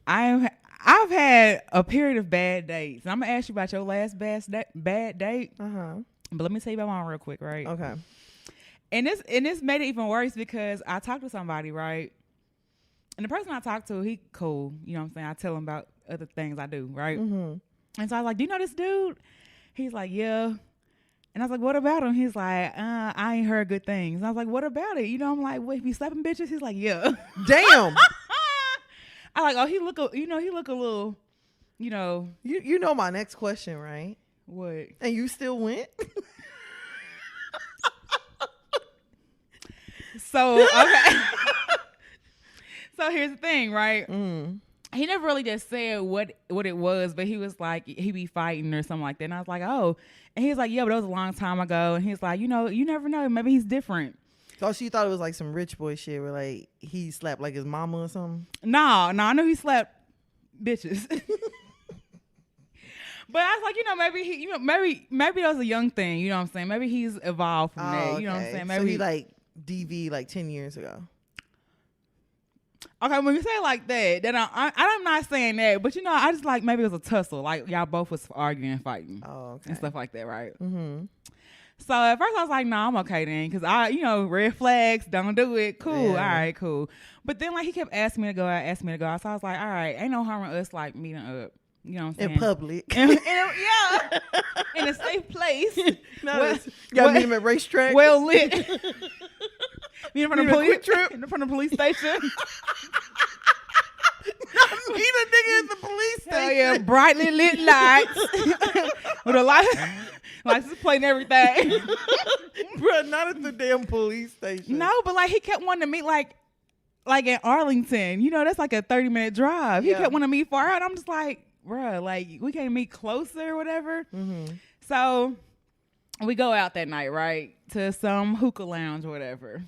I've had a period of bad dates. And I'm gonna ask you about your last bad date. But let me tell you about mine real quick, right? Okay. And this made it even worse because I talked to somebody, right? And the person I talked to, he cool. You know what I'm saying? I tell him about other things I do, right? Mm-hmm. And so I was like, do you know this dude? He's like, yeah. And I was like, what about him? He's like, I ain't heard good things. And I was like, what about it? You know, I'm like, what, he be slapping bitches? He's like, yeah. Damn. I like, oh, he look a little, you know. You know my next question, right? What? And you still went? So, okay. So here's the thing, right? Mm. He never really just said what it was, but he was like, he be fighting or something like that. And I was like, oh. And he's like, yeah, but that was a long time ago. And he's like, you know, you never know. Maybe he's different. So she thought it was like some rich boy shit where like he slapped like his mama or something? No, I know he slapped bitches. But I was like, you know, maybe he, you know, maybe that was a young thing. You know what I'm saying? Maybe he's evolved from that. You know what I'm saying? Maybe so he like DV like 10 years ago. Okay, when you say it like that, then I'm not saying that, but you know, I just like maybe it was a tussle, like y'all both was arguing and fighting, and stuff like that, right? Mm-hmm. So at first I was like, I'm okay then, because you know, red flags, don't do it, cool, Yeah. all right, cool. But then like he kept asking me to go out, so I was like, all right, ain't no harm in us like meeting up, you know what I'm saying? In public. Yeah, in a safe place. Y'all meet him at racetrack? Well lit. Meet in front of Quick Trip? in front of police station. Meet a nigga at the police station. Hell yeah, brightly lit lights with a license plate and everything. Bro, not at the damn police station. No, but like he kept wanting to meet like in Arlington. You know, that's like a 30-minute drive. He kept wanting to meet far out. I'm just like, bruh, like we can't meet closer or whatever. Mm-hmm. So we go out that night, right, to some hookah lounge or whatever.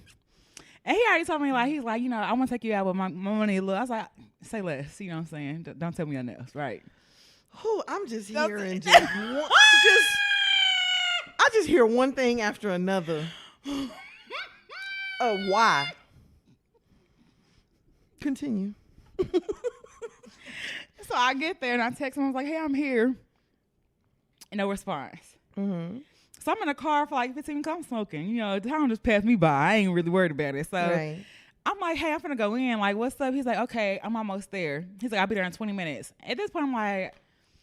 And he already told me, like, he's like, you know, I want to take you out with my money a little. I was like, say less, you know what I'm saying? Don't tell me nothing else, right? Oh, I'm just hearing I just hear one thing after another. Why? Continue. So I get there and I text him. I was like, hey, I'm here. And no response. Mm-hmm. So I'm in a car for like 15 minutes. I'm smoking. You know, time just passed me by. I ain't really worried about it. So I'm like, hey, I'm finna go in. Like, what's up? He's like, okay, I'm almost there. He's like, I'll be there in 20 minutes. At this point, I'm like,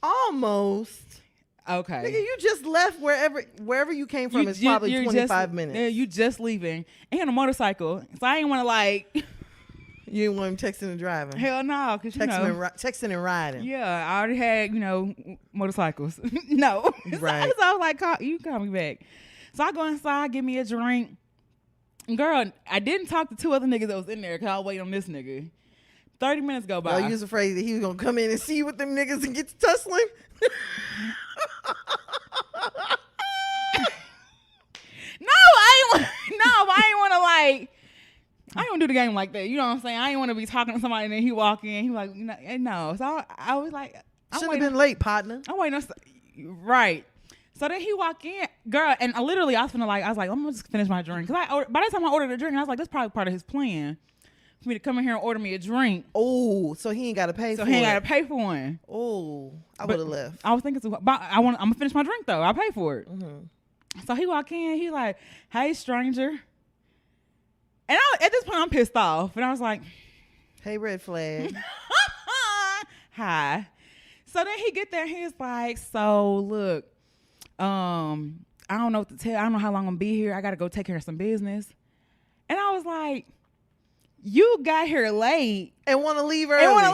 almost. Okay. Nigga, you just left wherever you came from. It's probably 25 minutes. Yeah, you just leaving. And he on a motorcycle. So I ain't want to like. You didn't want him texting and driving? Hell no, because you know. Texting and riding. Yeah, I already had, you know, motorcycles. No. Right. So I was like, you call me back. So I go inside, give me a drink. Girl, I didn't talk to two other niggas that was in there because I was waiting on this nigga. 30 minutes go by. Oh, you was afraid that he was going to come in and see you with them niggas and get to tussling? I ain't want to like. I don't do the game like that. You know what I'm saying? I ain't want to be talking to somebody and then he walk in. He like, no. So I was like, should have been late, partner. I'm waiting on, right. So then he walk in, girl, and I was like, I'm gonna just finish my drink. Cause by the time I ordered a drink, I was like, that's probably part of his plan for me to come in here and order me a drink. Oh, so he ain't got to pay for it. So he ain't got to pay for one. Oh, I would have left. I was thinking, but I'm gonna finish my drink though. I'll pay for it. Mm-hmm. So he walk in, he like, hey, stranger. And at this point, I'm pissed off. And I was like, hey, red flag. Hi. So then he get there. He's like, so look, I don't know what to tell. I don't know how long I'm going to be here. I got to go take care of some business. And I was like, you got here late. And want to leave early. You want to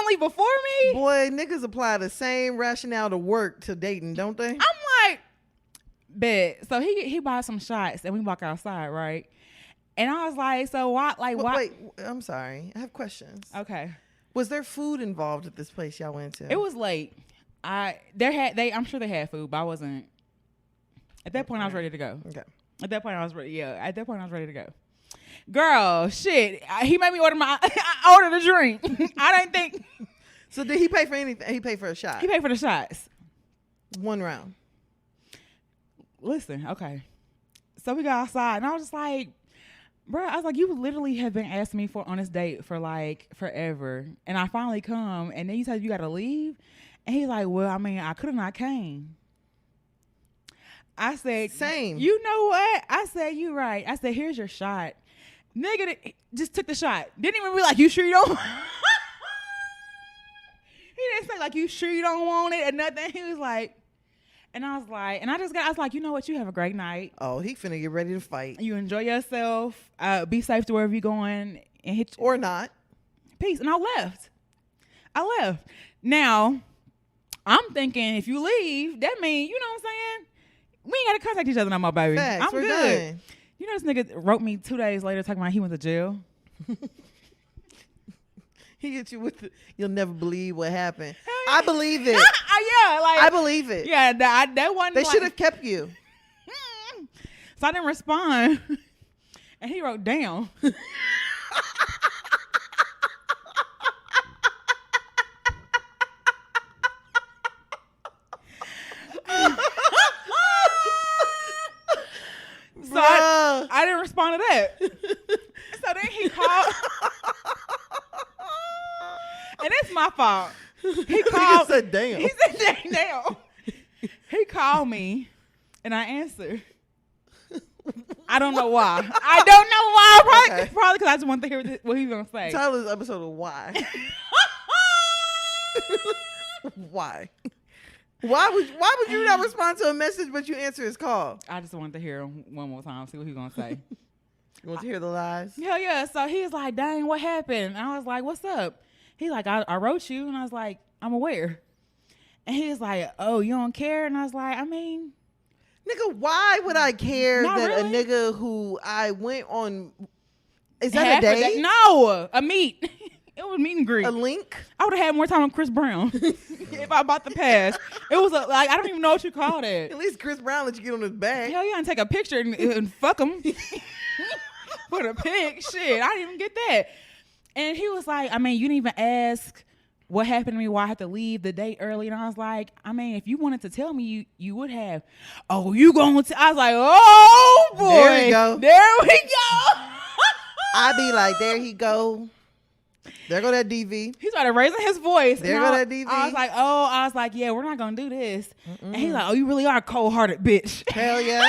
leave before me? Boy, niggas apply the same rationale to work to dating, don't they? I'm like, bet. So he buys some shots and we walk outside, right? And I was like, so why? Like, why? Wait, I'm sorry. I have questions. Okay. Was there food involved at this place y'all went to? It was late. I'm sure they had food, but I wasn't. At that point, I was ready to go. Okay. At that point, I was ready. Yeah. At that point, I was ready to go. Girl, shit. He made me order I ordered a drink. I didn't think. So did he pay for anything? He paid for a shot. He paid for the shots. One round. Listen, okay. So we got outside, and I was just like, Bruh, I was like, you literally have been asking me for on this date for like forever. And I finally come and then you said you gotta leave. And he's like, well, I mean, I could have not came. I said, Same. You know what? I said, you right. I said, here's your shot. Nigga just took the shot. Didn't even be like, you sure you don't? He didn't say like, you sure you don't want it or nothing. He was like, and I was like, I was like, you know what? You have a great night. Oh, he finna get ready to fight. You enjoy yourself. Be safe to wherever you're going and hit Or not. peace. And I left. Now, I'm thinking if you leave, that means, you know what I'm saying? We ain't got to contact each other no more, baby. Facts, I'm we're good. done. You know, this nigga wrote me 2 days later talking about he went to jail. He hit you with the, you'll never believe what happened. Hell I believe it. Yeah, like I believe it. yeah, that one. They should have kept you. So I didn't respond, and he wrote down. So I didn't respond to that. So then he called, and it's my fault. He called. He said, damn. He said, damn. He called me, and I answered. I don't know why. Probably because I just wanted to hear what he was gonna say. Tyler's episode of Why. Why? Why would you not respond to a message but you answer his call? I just wanted to hear him one more time, see what he was gonna say. You want to hear the lies? Hell yeah. So he was like, dang, what happened? And I was like, what's up? He's like, I wrote you. And I was like, I'm aware. And he was like, oh, you don't care? And I was like, I mean, Nigga, why would I care Not that really. a nigga who I went on, is that half a a date? day? No, a meet. It was meet and greet. A link? I would have had more time with Chris Brown if I bought the pass. It was like, I don't even know what you call that. At least Chris Brown let you get on his back. Hell yeah, and take a picture and fuck him. Put a pic. Shit, I didn't even get that. And he was like, I mean, you didn't even ask what happened to me, why I had to leave the date early. And I was like, I mean, if you wanted to tell me, you would have. Oh, you going to? I was like, oh, boy. There we go. There we go. I be like, there he go. There go that DV. He started raising his voice. There and go I that DV. I was like, yeah, we're not going to do this. And he's like, oh, you really are a cold-hearted bitch. Hell yeah.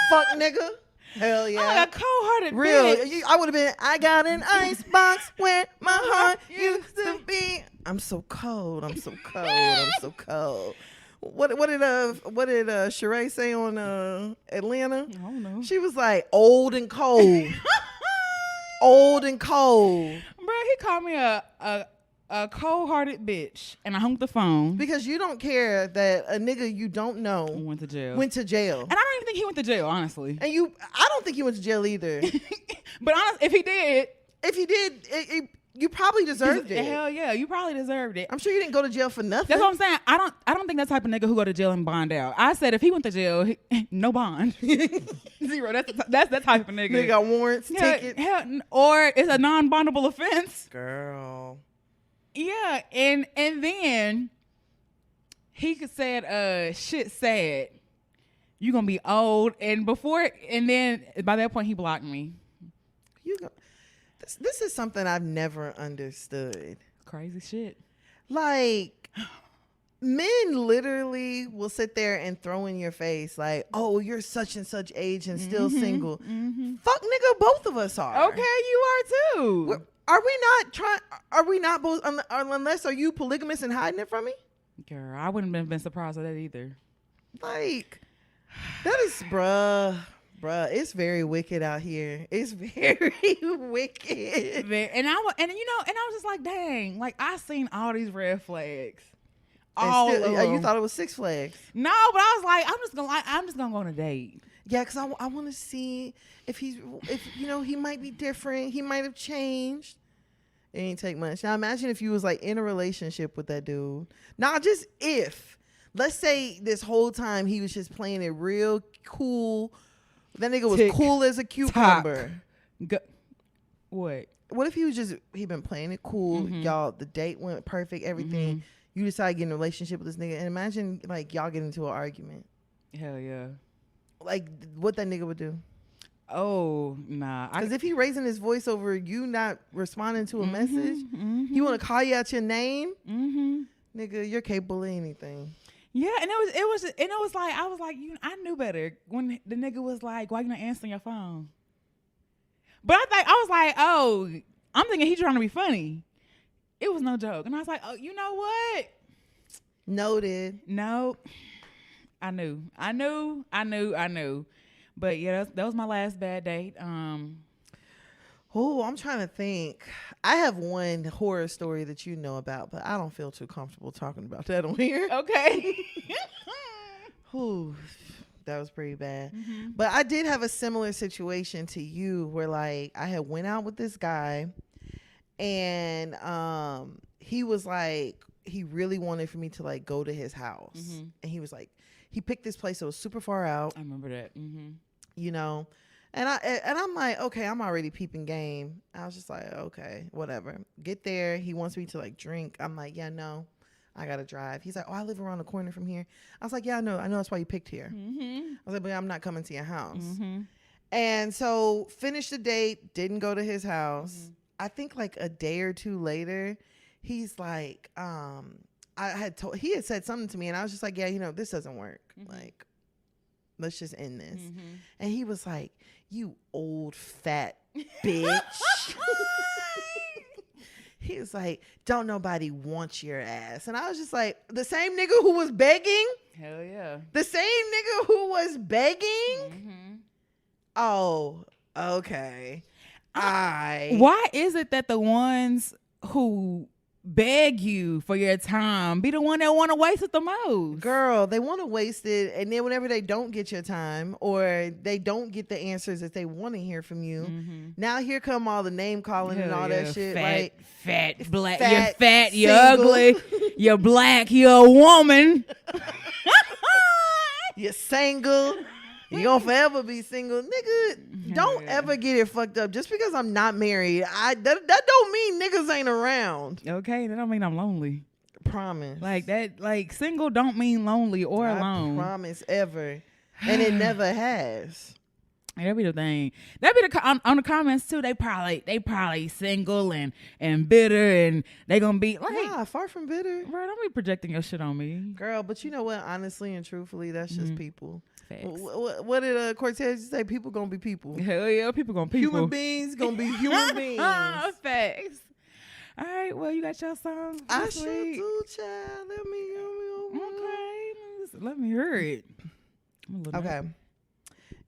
Fuck nigga. Hell I'm yeah. like a cold-hearted Real. bitch. I would have been, I got an ice box where my heart used to be. I'm so cold. I'm so cold. I'm so cold. What did Sheree say on Atlanta? I don't know. She was like old and cold. Old and cold. Bro, he called me a cold-hearted bitch, and I hung the phone. Because you don't care that a nigga you don't know Went to jail. went to jail. And I don't even think he went to jail, honestly. And I don't think he went to jail either. But honestly, if he did, If he did, you probably deserved it. hell yeah, you probably deserved it. I'm sure you didn't go to jail for nothing. That's what I'm saying. I don't think that type of nigga who go to jail and bond out. I said if he went to jail, no bond, zero. That's that type of nigga. Nigga got warrants, tickets. Or it's a non-bondable offense. Girl. Yeah, and then he said, shit sad. You gonna be old, and then by that point he blocked me. You go. This is something I've never understood. Crazy shit. Like, men literally will sit there and throw in your face like, oh, you're such and such age and still single. Fuck nigga, both of us are. Okay, you are too. Are we not both, unless are you polygamous and hiding it from me? Girl, I wouldn't have been surprised at that either. Like, that is, bruh, it's very wicked out here. It's very wicked. And I was just like, dang, like I seen all these red flags. And All still, of them. you thought it was Six Flags. No, but I was like, I'm just gonna go on a date. Yeah, because I want to see if he might be different. He might have changed. It ain't take much. Now imagine if you was like in a relationship with that dude. Not just if. Let's say this whole time he was just playing it real cool. That nigga was cool as a cucumber. What? What if he been playing it cool, y'all, the date went perfect, everything. You decide to get in a relationship with this nigga, and imagine like y'all get into an argument. Hell yeah. Like what that nigga would do. Oh, nah. Because if he raising his voice over you not responding to a message, he want to call you out your name, nigga, you're capable of anything. Yeah, and it was like I was like, I knew better when the nigga was like, why you not answering your phone? But I was like, oh, I'm thinking he trying to be funny. It was no joke, and I was like, oh, you know what? Noted. No, I knew. But yeah, that was my last bad date. Oh, I'm trying to think. I have one horror story that you know about, but I don't feel too comfortable talking about that on here. Okay. Ooh, that was pretty bad. But I did have a similar situation to you where like I had went out with this guy and he was like, he really wanted for me to like go to his house. And he was like, he picked this place that was super far out. I remember that. You know, and I'm like, okay, I'm already peeping game. I was just like, okay, whatever. Get there. He wants me to like drink. I'm like, yeah, no, I gotta drive. He's like, oh, I live around the corner from here. I was like, yeah, I know that's why you picked here. I was like, but I'm not coming to your house. And so finished the date, didn't go to his house. I think like a day or two later, he's like, he had said something to me and I was just like, yeah, this doesn't work. Like, let's just end this. And he was like, you old fat bitch. He was like, don't nobody want your ass. And I was just like, the same nigga who was begging? Hell yeah. The same nigga who was begging? Oh, okay. Why is it that the ones who beg you for your time be the one that want to waste it the most? Girl, they want to waste it, and then whenever they don't get your time or they don't get the answers that they want to hear from you, now here come all the name calling and all that shit. Fat, black, fat, you're fat, you're single. ugly, you're black, you're a woman. You're single. You're gonna forever be single. Nigga, don't ever get it fucked up. Just because I'm not married, that don't mean niggas ain't around. Okay, that don't mean I'm lonely. Promise. Like that, like single don't mean lonely or alone. Promise ever. And it never has. That be the thing. That be on the comments too. They probably single and bitter and they gonna be like, nah, far from bitter. Bro, don't be projecting your shit on me, girl. But you know what? Honestly and truthfully, that's just people. Facts. What did Cortez say? People gonna be people. Hell yeah, people gonna people. Human beings gonna be human beings. Facts. All right, well, you got your song. I sure do, child. Let me okay, let me hear it. Okay.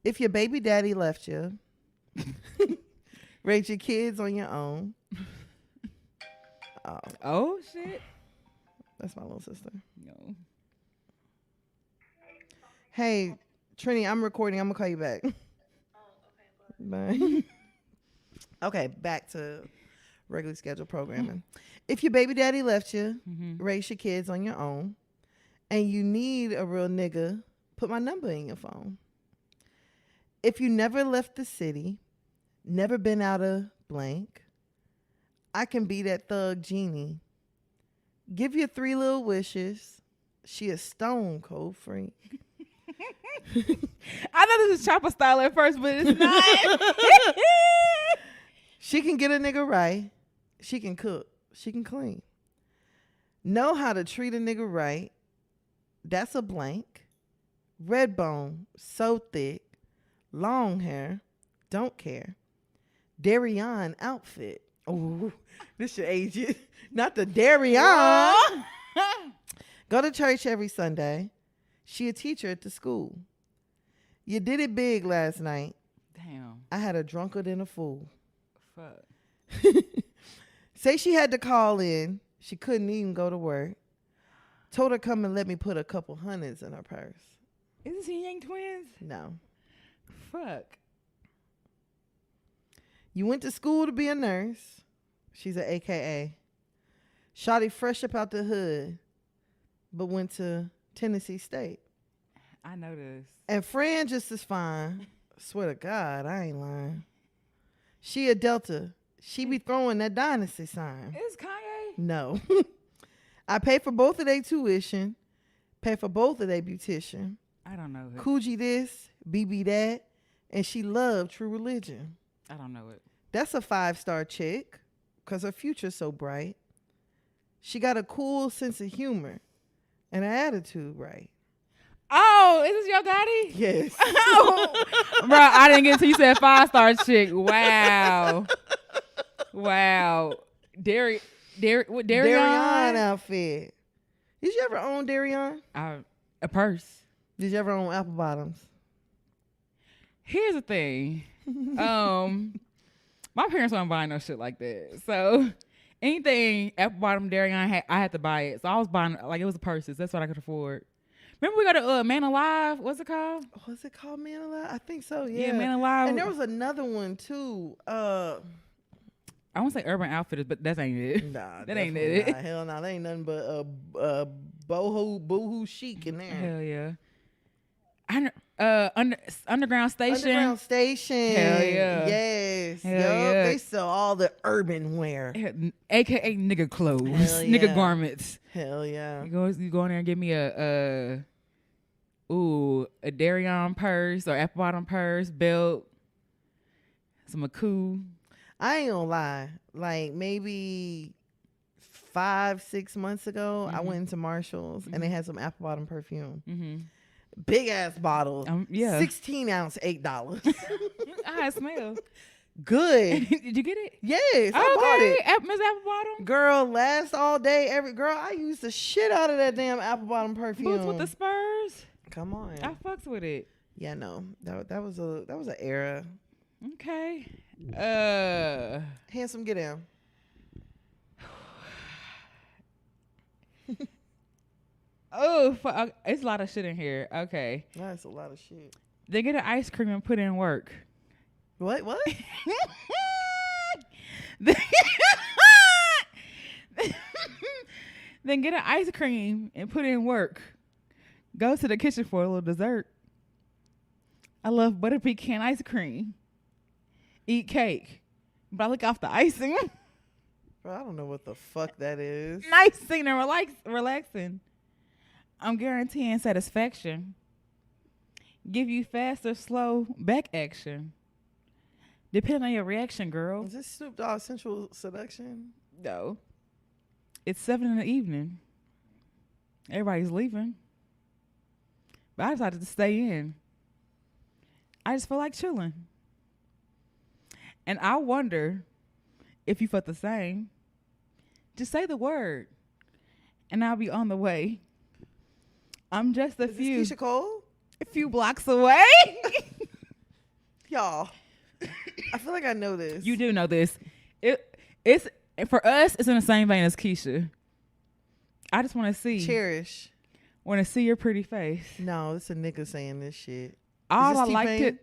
If your baby daddy left you, raise your kids on your own. Oh shit. That's my little sister. No. Hey, Trini, I'm recording. I'm gonna call you back. Bye. Okay, back to regularly scheduled programming. If your baby daddy left you, raise your kids on your own, and you need a real nigga, put my number in your phone. If you never left the city, never been out of blank, I can be that thug genie. Give you 3 little wishes. She a stone cold freak. I thought this was Chopper style at first, but it's not. She can get a nigga right. She can cook. She can clean. Know how to treat a nigga right. That's a blank. Red bone, so thick. Long hair, don't care. Darian outfit. Oh, this should age it. Not the Darian. Go to church every Sunday. She a teacher at the school. You did it big last night. Damn. I had her drunker than a fool. Fuck. Say she had to call in. She couldn't even go to work. Told her come and let me put a couple hundreds in her purse. Is this Yang twins? No. Fuck. You went to school to be a nurse. She's an AKA. Shawty fresh up out the hood, but went to Tennessee State. I know this. And Fran just as fine. Swear to God, I ain't lying. She a Delta. She be throwing that dynasty sign. Is Kanye? No. I pay for both of their tuition. Pay for both of their beautician. I don't know. Coogee this, BB that. and she loved True Religion. I don't know it. That's a 5-star chick because her future's so bright. She got a cool sense of humor and an attitude right. Oh, is this your daddy? Yes. Oh, bro, I didn't get to you said 5-star chick. Wow. Wow. Darian outfit. Did you ever own Darian? A purse. Did you ever own apple bottoms? Here's the thing. My parents weren't buying no shit like that. So anything apple bottom Darian had, I had to buy it. So I was buying like it was purses. That's what I could afford. Remember we got a Man Alive? What's it called? Was it called Man Alive? I think so. Yeah, Man Alive. And there was another one too. I won't say Urban Outfitters, but that ain't it. Nah, that ain't it. Not. Hell no, that ain't nothing but boohoo chic in there. Hell yeah. Underground Station. Underground Station. Hell yeah. Yes. Hell Yup. yeah. They sell all the urban wear. AKA nigga clothes. Hell yeah. Nigga garments. Hell yeah. You go in there and give me a Darian purse or apple bottom purse, belt, some Aku. I ain't gonna lie. Like maybe 5-6 months ago, I went into Marshall's and they had some apple bottom perfume. Mm-hmm. Big ass bottles. Yeah. 16 ounce, $8. I smell. Good. Did you get it? Yes, I bought it. Miss Apple Bottom. Girl, lasts all day. I used the shit out of that damn apple bottom perfume. Boots with the Spurs. Come on. I fucks with it. Yeah, no. That was an era. Okay. Handsome, get down. Oh, fuck. It's a lot of shit in here. Okay. That's a lot of shit. They get an ice cream and put in work. What? Then get an ice cream and put in work. Go to the kitchen for a little dessert. I love butter pecan ice cream. Eat cake. But I look off the icing. Bro, I don't know what the fuck that is. Nice scene and relaxing. I'm guaranteeing satisfaction. Give you fast or slow back action. Depending on your reaction, girl. Is this Snoop Dogg Central Seduction? No. It's 7 in the evening. Everybody's leaving. But I decided to stay in. I just feel like chilling. And I wonder if you felt the same. Just say the word. And I'll be on the way. I'm just Is this Keisha Cole? a few blocks away. Y'all. I feel like I know this. You do know this. It's for us, it's in the same vein as Keisha. I just want to see. Cherish. Want to see your pretty face. No, it's a nigga saying this shit. All I T-Pain?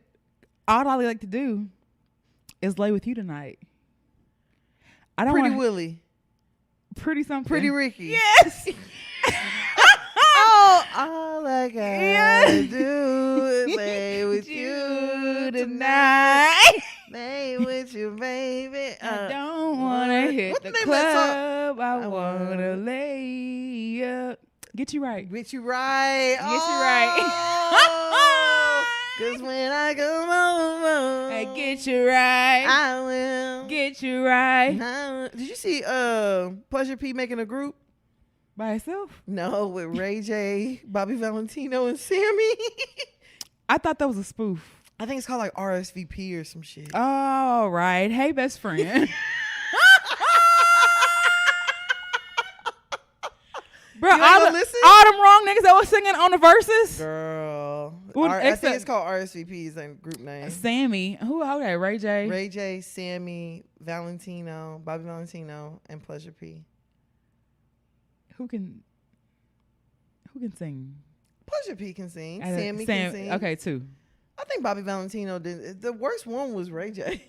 like to do is lay with you tonight. I don't Pretty want Willie. pretty something. Pretty Ricky. Yes. Oh, all I gotta do is lay with you tonight. Lay with you, baby. I don't want to hit what's the the name of that club. I want to lay up. Get you right. Get you right. Get you right. Cause when I come home, Hey, get you right. I will. Get you right. Did you see Pleasure P making a group? By itself? No, with Ray J, Bobby Valentino, and Sammy. I thought that was a spoof. I think it's called like RSVP or some shit. All right. Hey, best friend. Bro, You ain't all gonna listen? them wrong niggas that was singing on the verses. Girl. Well, I think except- it's called RSVP is the group name. Sammy. Who okay, Ray J? Ray J, Sammy, Valentino, Bobby Valentino, and Pleasure P. Who can sing? Pleasure P can sing. Sammy can sing. Okay, two. I think Bobby Valentino did. The worst one was Ray J.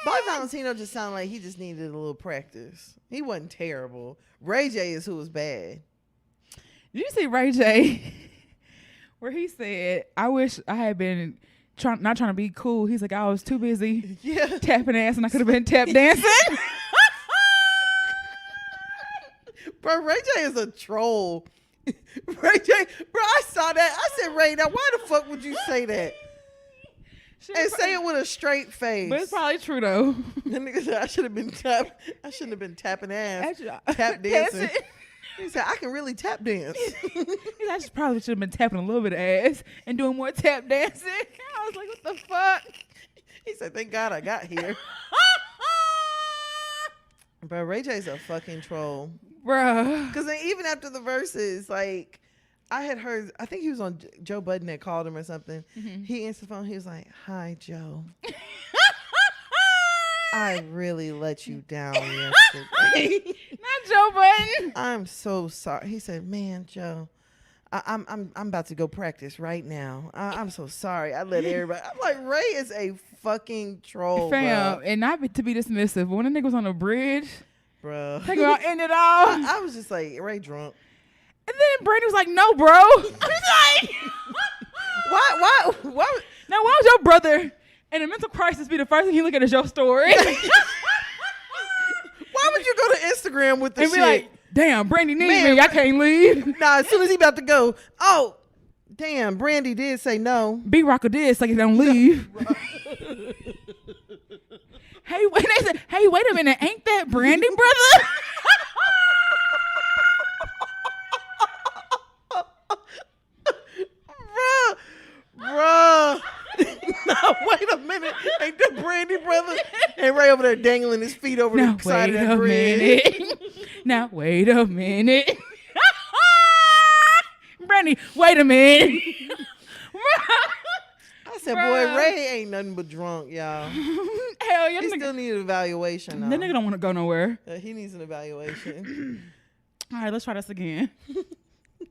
Bobby Valentino just sounded like he just needed a little practice. He wasn't terrible. Ray J is who was bad. Did you see Ray J? Where he said, "I wish I had been not trying to be cool." He's like, "I was too busy Yeah. tapping ass, and I could have been tap dancing." Bro, Ray J is a troll. Ray J, bro, I saw that. I said, Ray, now why the fuck would you say that? and say it with a straight face. But it's probably true though. That nigga said I should have been I shouldn't have been tapping ass, Actually, tap dancing. He said I can really tap dance. I probably should have been tapping a little bit of ass and doing more tap dancing. I was like, what the fuck? He said, thank God I got here. Bro, Ray J's a fucking troll. Bruh. Because even after the verses, like, I had heard, I think he was on Joe Budden that called him or something. Mm-hmm. He answered the phone. He was like, hi, Joe. I really let you down yesterday. Not Joe Budden. I'm so sorry. He said, man, Joe, I'm about to go practice right now. I'm so sorry. I let everybody. I'm like, Ray is a fucking troll, Fam, bro. and not to be dismissive, but when the nigga was on the bridge, Bro. think about ending it all. I was just like, Ray drunk. And then Brandon was like, no, bro. He's like, Why? now why would your brother in a mental crisis be the first thing he look at is your story? Why would you go to Instagram with the And shit? be like, damn, Brandy needs Man, me. I can't leave. Nah, as soon as he about to go, oh, damn, Brandy did say no. B-Rocker did say he don't leave. Hey, they said, hey, wait a minute. Ain't that Brandy, brother? Bruh. No, wait a minute. Ain't that Brandy, brother? And Ray over there dangling his feet over Now, the side wait of that a bridge. minute. Now, wait a minute. Brandy, wait a minute. I said, Bruh. boy, Ray ain't nothing but drunk, y'all. Hell yeah. He still need an evaluation. That nigga don't want to go nowhere. He needs an evaluation. All right, let's try this again.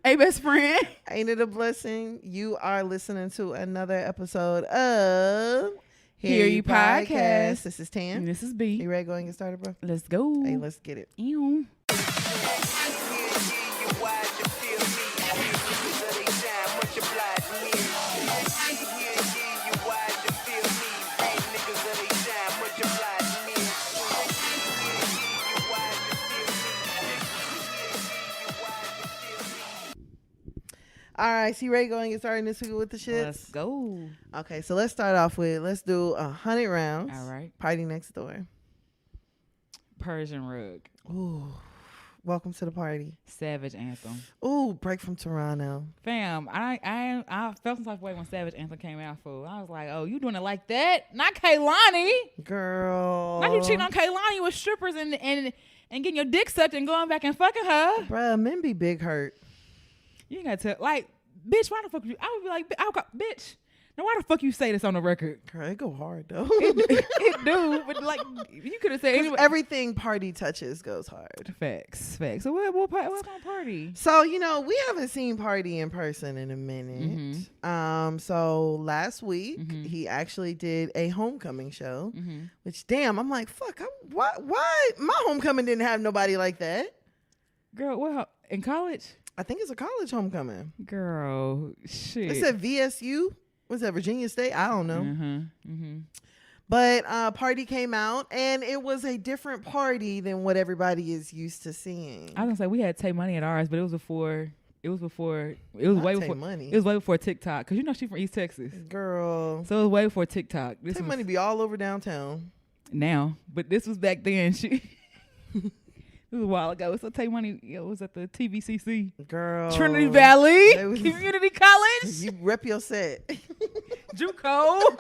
Hey, best friend. Ain't it a blessing? You are listening to another episode of Hear You Podcast. This is Tan. And this is B. You ready to go and get started, bro? Let's go. Hey, let's get it. Ew. All right, so you ready to go and get started this week with the shits? Let's let's go. Okay, so let's start off with, let's do 100 rounds. All right. Party next door. Persian rug. Ooh, welcome to the party. Savage anthem. Ooh, break from Toronto. Fam, I felt some type of way when Savage Anthem came out, fool. I was like, oh, you doing it like that? Not Kaylani. Girl. Not you cheating on Kaylani with strippers and getting your dick sucked and going back and fucking her. Bruh, men be big hurt. You ain't got to, like, bitch, why the fuck you? I would be like, bitch, now why the fuck you say this on the record? Girl, it go hard, though. It do, but like, you could have said anyway. Everything party touches goes hard. Facts. So what kind of party? So, we haven't seen Party in person in a minute. So last week, he actually did a homecoming show, which, damn, I'm like, fuck, why my homecoming didn't have nobody like that? Girl, well, in college? I think it's a college homecoming. Girl, shit. It said VSU. What's that, Virginia State? I don't know. Mm-hmm. But Party came out, and it was a different party than what everybody is used to seeing. I was gonna say we had Tay Money at ours, but it was way before TikTok. Cause she's from East Texas. Girl. So it was way before TikTok. Tay Money be all over downtown. Now, but this was back then. It was a while ago. So Tay Money was at the TVCC. Girl. Trinity Valley Community College. You rep your set. JUCO.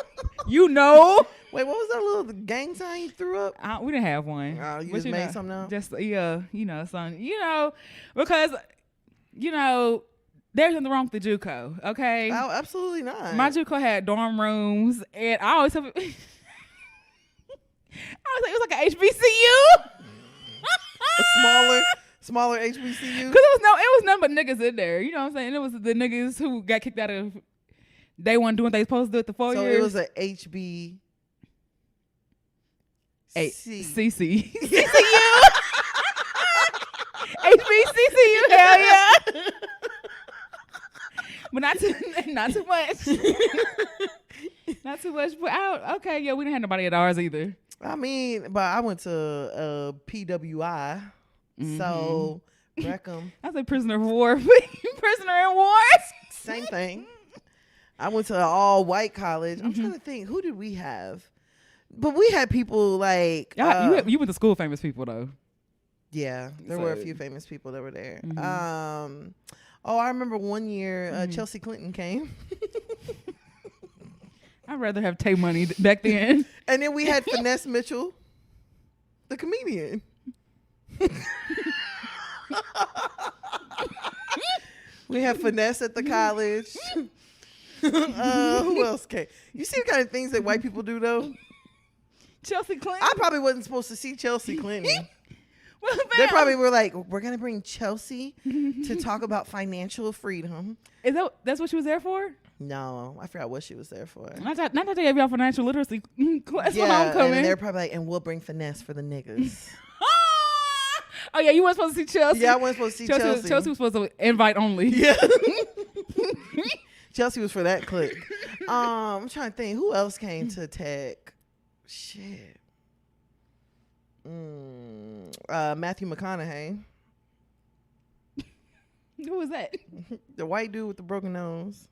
Wait, what was that little gang sign you threw up? We didn't have one. You just made something up? Just, something, because, there's nothing wrong with the JUCO, okay? Oh, absolutely not. My JUCO had dorm rooms, and I always have, it was like an HBCU. A smaller HBCU. Cause it was nothing but niggas in there. You know what I'm saying? It was the niggas who got kicked out of. They weren't doing what they supposed to do at the 4 years. So it was a HB. CC. HBCCU. Hell yeah. But not too much. Not too much. But we didn't have nobody at ours either. I mean, but I went to PWI, so Wreckham. I said prisoner of war. Prisoner in war. Same thing. I went to an all white college. I'm trying to think, who did we have? But we had people like you went to school with famous people though. Yeah, there were a few famous people that were there. I remember one year Chelsea Clinton came. I'd rather have Tay Money back then. And then we had Finesse Mitchell, the comedian. We have Finesse at the college. Who else came? You see the kind of things that white people do though? Chelsea Clinton. I probably wasn't supposed to see Chelsea Clinton. Well, They probably were like, we're gonna bring Chelsea to talk about financial freedom. That's what she was there for? No, I forgot what she was there for. Not that they gave y'all financial literacy class for Yeah, homecoming. and they're probably like, and we'll bring Finesse for the niggas. Oh yeah, you weren't supposed to see Chelsea. Yeah, I wasn't supposed to see Chelsea. Chelsea was supposed to invite only. Yeah. Chelsea was for that clique. I'm trying to think, who else came to Tech? Shit. Matthew McConaughey. Who was that? The white dude with the broken nose.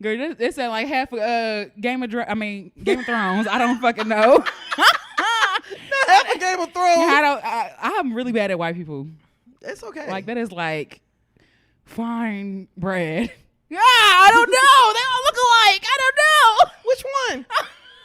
Girl, this sound like half of Game of Thrones. I don't fucking know. Half a Game of Thrones. I'm really bad at white people. It's okay. Like that is like fine bread. Yeah, I don't know. They all look alike. I don't know. Which one?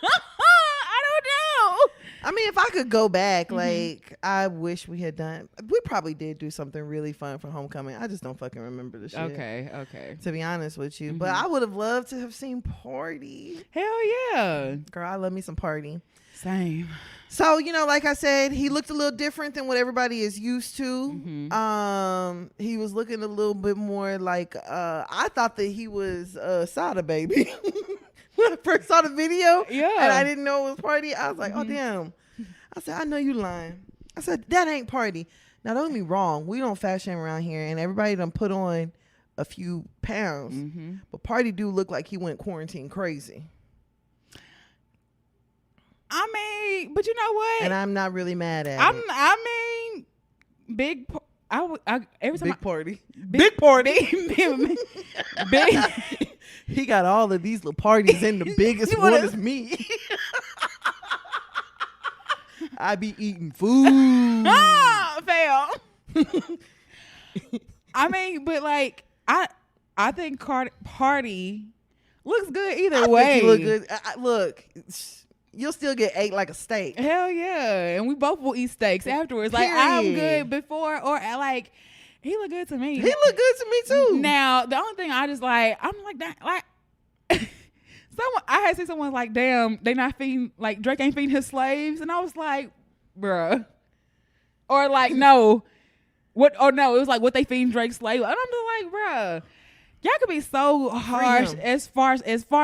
I don't know. I mean, if I could go back, like, I wish we had done. We probably did do something really fun for homecoming. I just don't fucking remember the shit. Okay. To be honest with you, but I would have loved to have seen Party. Hell yeah, Girl, I love me some Party. Same. So, like I said, he looked a little different than what everybody is used to. He was looking a little bit more like, I thought that he was Sada Baby. When I first saw the video, and I didn't know it was Party, I was like, oh, damn. I said, I know you lying. I said, that ain't Party. Now, don't get me wrong. We don't fashion around here, and everybody done put on a few pounds. But Party do look like he went quarantine crazy. I mean, but you know what? And I'm not really mad at it. I mean, big. Every time Big Party. Big Party. Big. He got all of these little parties, and the biggest one is me. I be eating food. Fail. I mean, but like, I think Party looks good either way. Think he look good. Look, you'll still get ate like a steak. Hell yeah, and we both will eat steaks afterwards. Like I'm good before, or like. He look good to me. He look good to me too. Now the only thing I'm like that, like I had seen someone like, damn, they not feeding, like Drake ain't feeding his slaves, and I was like, bruh, or like no, what? Or no, it was like what they feeding Drake's slaves, and I'm just like, bruh. Y'all could be so harsh as far as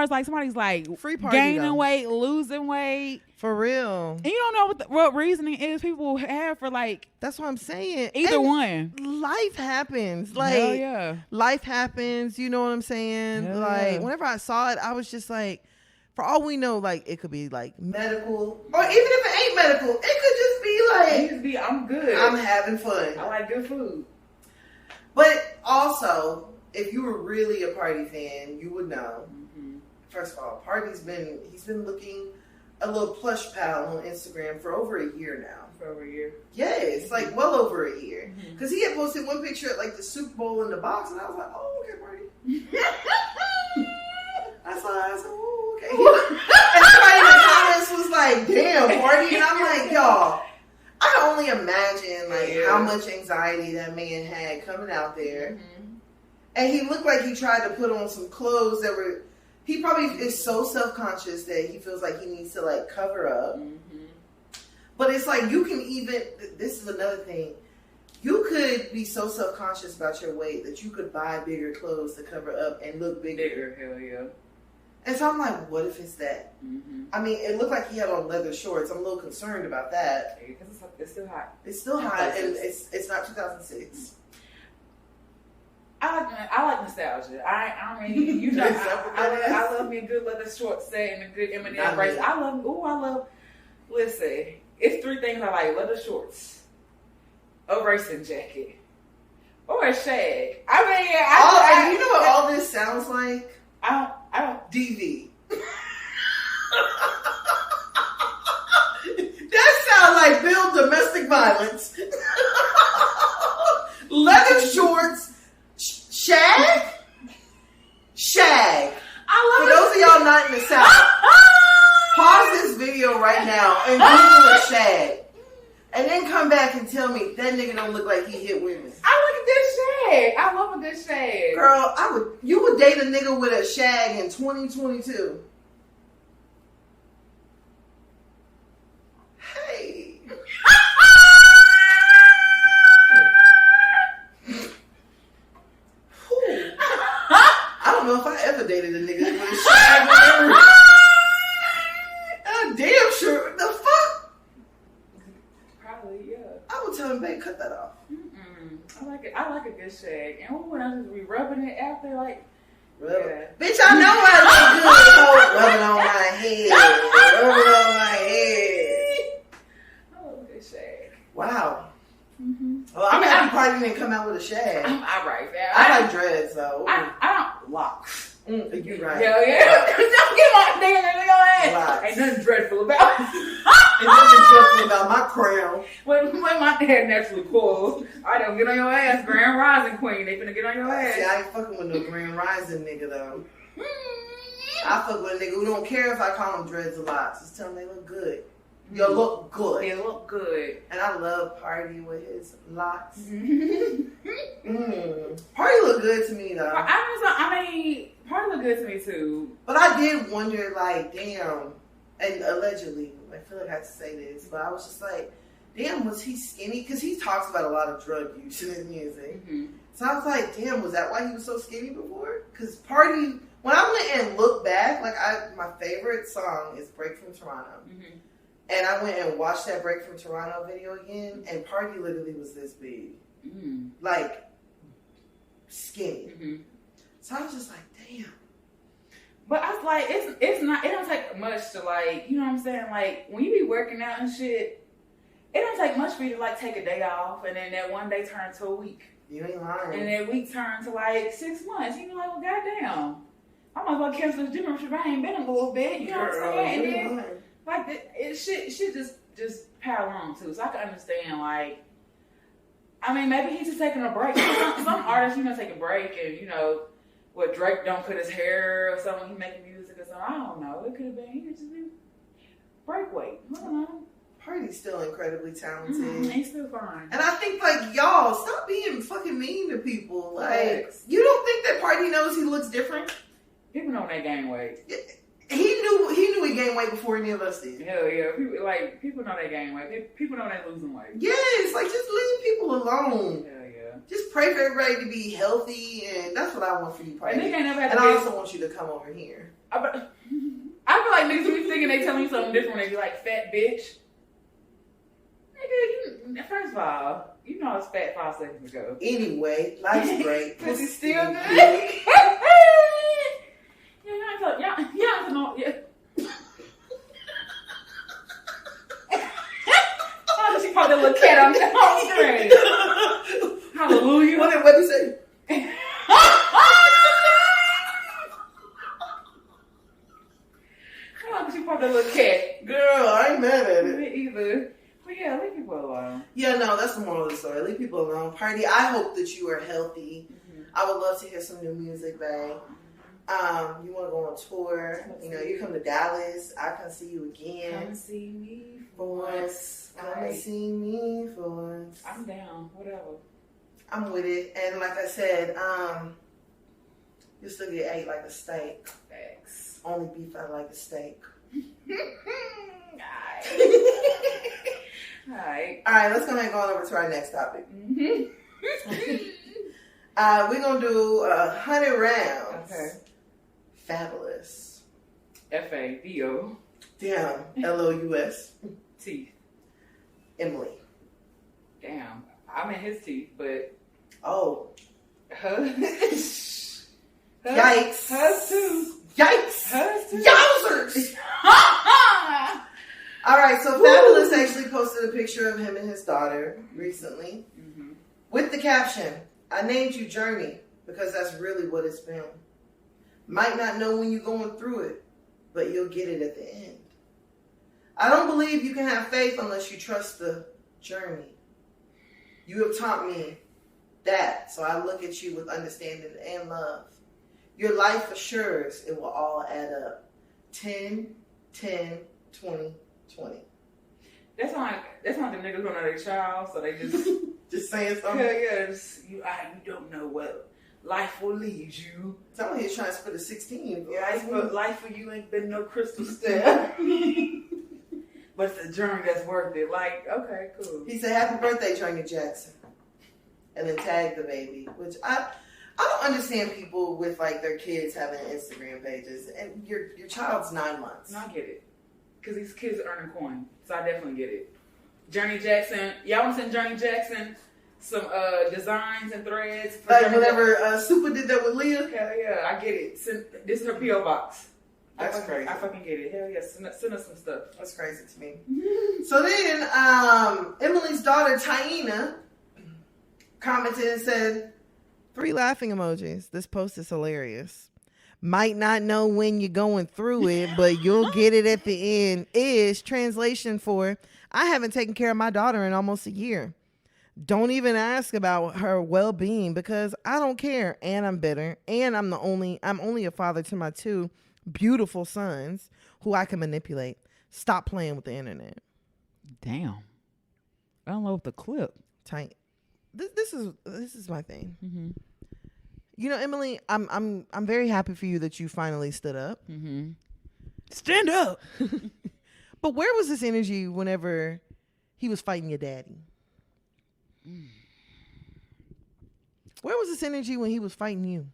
like somebody's like free Party, gaining weight, losing weight. For real. And you don't know what reasoning is people have for like. That's what I'm saying. Either one. Life happens. Like, hell yeah. Life happens. You know what I'm saying? Hell like, yeah. whenever I saw it, I was just like, for all we know, like, it could be like medical. Or even if it ain't medical, it could just be like, I'm good. I'm having fun. I like good food. But also, if you were really a Party fan, you would know. First of all, Party's he's been looking a little plush pal on Instagram for over a year now. For over a year? Yes, like well over a year. Because he had posted one picture at like the Super Bowl in the box, and I was like, oh, okay, Party. I saw oh, okay. And somebody in the comments was like, damn, Party. And I'm like, y'all, I can only imagine like how much anxiety that man had coming out there. And he looked like he tried to put on some clothes that were, he probably is so self-conscious that he feels like he needs to like cover up. But it's like you can even, this is another thing, you could be so self-conscious about your weight that you could buy bigger clothes to cover up and look bigger. Hell yeah. And so I'm like, what if it's that? I mean, it looked like he had on leather shorts. I'm a little concerned about that. Because it's still hot. It's still hot, and it's not 2006. I like nostalgia. I mean, you know, I love me a good leather short set and a good M&M bracelet. I love. Listen, it's three things I like: leather shorts, a racing jacket, Or a shag. I mean, And you know what all this sounds like? I don't. DV. That sounds like Bill domestic violence. Leather shorts, shag. For those of y'all not in the South, pause this video right now and Google a shag, and then come back and tell me that nigga don't look like he hit women. I like a good shag. I love a good shag. Girl, you would date a nigga with a shag in 2022. Hey. I don't know if I ever dated a nigga with a shag. I'm damn sure. The fuck? Probably, yeah. I would tell him, babe, cut that off. I like it. I like a good shag. And when I just be rubbing it after, like, yeah. Bitch, I know I look good. Rubbing on my head. Rubbing on my head. I love a good shag. Wow. Mm-hmm. Well, I'm happy Party didn't come out with a shag. I'm right there. I like dreads, though. I don't locks. You right. Hell yeah. Don't get my nigga in your ass. Locks. Ain't nothing dreadful about it. Ain't nothing dreadful about my crown. When my hair naturally coils, I don't get on your ass, Grand Rising Queen. They finna get on your ass. See, I ain't fucking with no Grand Rising nigga, though. I fuck with a nigga who don't care if I call him dreads or locks. Just tell him they look good. You look good. They look good. And I love Party with his locks. Mm-hmm. Party look good to me, though. I mean, Party look good to me, too. But I did wonder, like, damn, and allegedly, I feel like I have to say this, but I was just like, damn, was he skinny? Because he talks about a lot of drug use in his music. Mm-hmm. So I was like, damn, was that why he was so skinny before? Because Party, when I went and looked back, like, my favorite song is Break from Toronto. Mm-hmm. And I went and watched that Break from Toronto video again, and Party literally was this big. Mm-hmm. Like, skinny. Mm-hmm. So I was just like, damn. But I was like, it don't take much to, like, you know what I'm saying? Like, when you be working out and shit, it don't take much for you to, like, take a day off, and then that one day turn to a week. You ain't lying. And that week turn to, like, 6 months. You be like, well, goddamn. I might as well cancel the gym membership. I ain't been a little bit. You know what I'm saying? And then, like, shit just pile on, too. So I can understand, like, I mean, maybe he's just taking a break. Some artists, take a break and, what, Drake don't cut his hair or something, he making music or something. I don't know. It could have been, he could just be break weight. I don't know. Party's still incredibly talented. Mm-hmm. He's still fine. And I think, like, y'all, stop being fucking mean to people. Like, Thanks. You don't think that Party knows he looks different? People know they gain weight. He knew he gained weight before any of us did. Hell yeah. People know they gain weight. People know they losing weight. Yes, like, just leave people alone. Hell yeah. Just pray for everybody to be healthy, and that's what I want for you, Party. And they ain't never had and to I also want you to come over here. I feel like niggas be thinking they tell me something different when they be like, fat bitch. Nigga, first of all, you know I was fat 5 seconds ago. Anyway, life's great. Pussy's still good. Yeah. How did she put that little cat on the screen? Hallelujah. What did he say? How did she put that little cat? Girl, I ain't mad at it. Me either. But yeah, leave people alone. Yeah, no, that's the moral of the story. Leave people alone. Party, I hope that you are healthy. Mm-hmm. I would love to hear some new music, babe. You want to go on tour? You come to Dallas. I can see you again. Come see me for once. Come see me for once. I'm down. Whatever. I'm with it. And like I said, you'll still get ate like a steak. Thanks. Only beef I like a steak. Alright. Alright, let's go ahead and go on over to our next topic. Mm-hmm. We're going to do 100 rounds. Okay. Fabulous. F-A-B-O. Damn. L-O-U-S. Teeth. Emily. Damn. I'm in his teeth, but... Oh. Hers. Yikes. Hers too. Yikes. Hers too. Yowzers. All right, so Fabulous actually posted a picture of him and his daughter recently with the caption, I named you Journey because that's really what it's been. Might not know when you're going through it, but you'll get it at the end. I don't believe you can have faith unless you trust the journey. You have taught me that, so I look at you with understanding and love. Your life assures it will all add up. 10, 10, 20, 20. That's like the niggas don't know their child, so they just just saying something. Hell yes, you don't know what life will lead you. Someone here trying to spit a 16. Yeah, life for you ain't been no crystal step. But it's a journey that's worth it. Like, okay, cool. He said, "Happy birthday, Journey Jackson," and then tagged the baby. Which I don't understand people with like their kids having Instagram pages, and your child's 9 months. No, I get it, because these kids are earning coin, so I definitely get it. Journey Jackson, y'all want to send Journey Jackson some designs and threads? Like whenever Super did that with Leah. Hell yeah, I get it. This is her PO box. That's crazy. I fucking get it. Hell yeah, send us some stuff. That's crazy to me. So then, Emily's daughter Taina commented and said, 3 laughing emojis. This post is hilarious. Might not know when you're going through it, but you'll get it at the end. Is translation for, I haven't taken care of my daughter in almost a year. Don't even ask about her well-being because I don't care, and I'm bitter, and I'm only a father to my 2 beautiful sons who I can manipulate. Stop playing with the internet. Damn. I don't know the clip. Tight. This is my thing. Mm-hmm. You know, Emily, I'm very happy for you that you finally stood up. Mm-hmm. Stand up. But where was this energy whenever he was fighting your daddy? Where was this energy when he was fighting you?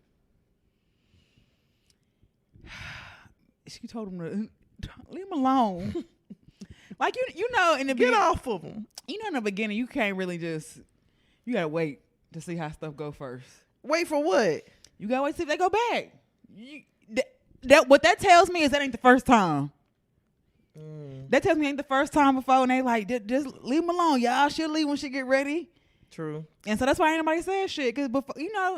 She told him to leave him alone. Like you know, in the Get off of him. You know, in the beginning, you can't really you gotta wait to see how stuff go first. Wait for what? You gotta wait to see if they go back. That what that tells me is that ain't the first time. That tells me ain't the first time before, and they like just leave him alone, y'all. She'll leave when she get ready. True. And so that's why ain't nobody said shit, because before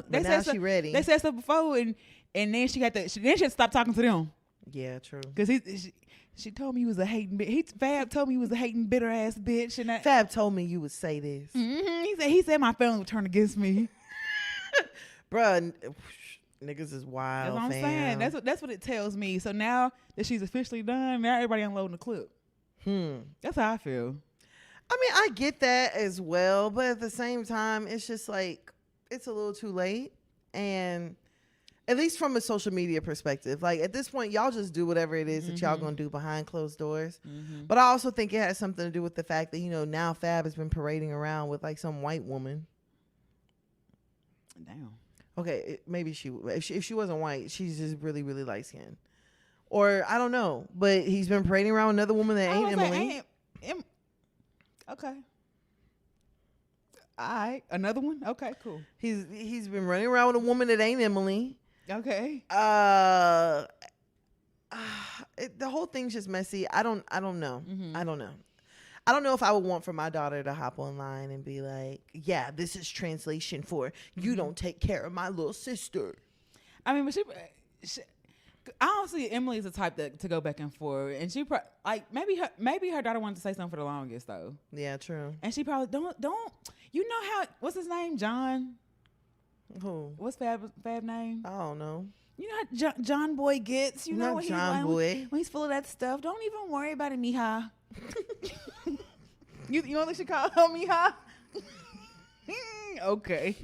they said she ready. They said stuff before, and then she had to stop talking to them. Yeah, true. Because she told me he was a hating bitch. Fab told me he was a hating bitter ass bitch. And Fab told me you would say this. Mm-hmm. He said my family would turn against me. Bruh, niggas is wild. That's what I'm saying. That's what it tells me. So now that she's officially done, now everybody unloading the clip. That's how I feel. I mean, I get that as well, but at the same time, it's just like it's a little too late. And at least from a social media perspective, like at this point, y'all just do whatever it is that y'all gonna do behind closed doors. But I also think it has something to do with the fact that, now Fab has been parading around with like some white woman. Damn. Okay, maybe if she wasn't white, she's just really, really light skinned. Or I don't know, but he's been parading around with another woman that ain't Emily. Okay. All right, another one. Okay, cool. He's been running around with a woman that ain't Emily. Okay. The whole thing's just messy. I don't know. I don't know. I don't know if I would want for my daughter to hop online and be like, yeah, this is translation for you don't take care of my little sister. I mean, but she I don't see Emily as the type to go back and forth, and she maybe her daughter wanted to say something for the longest though. Yeah, true. And she probably don't. You know how? What's his name? John. Who? What's Fab name? I don't know. You know how John Boy gets. You know when he's full of that stuff. Don't even worry about it, mija. You know what they should call her, mija? Okay.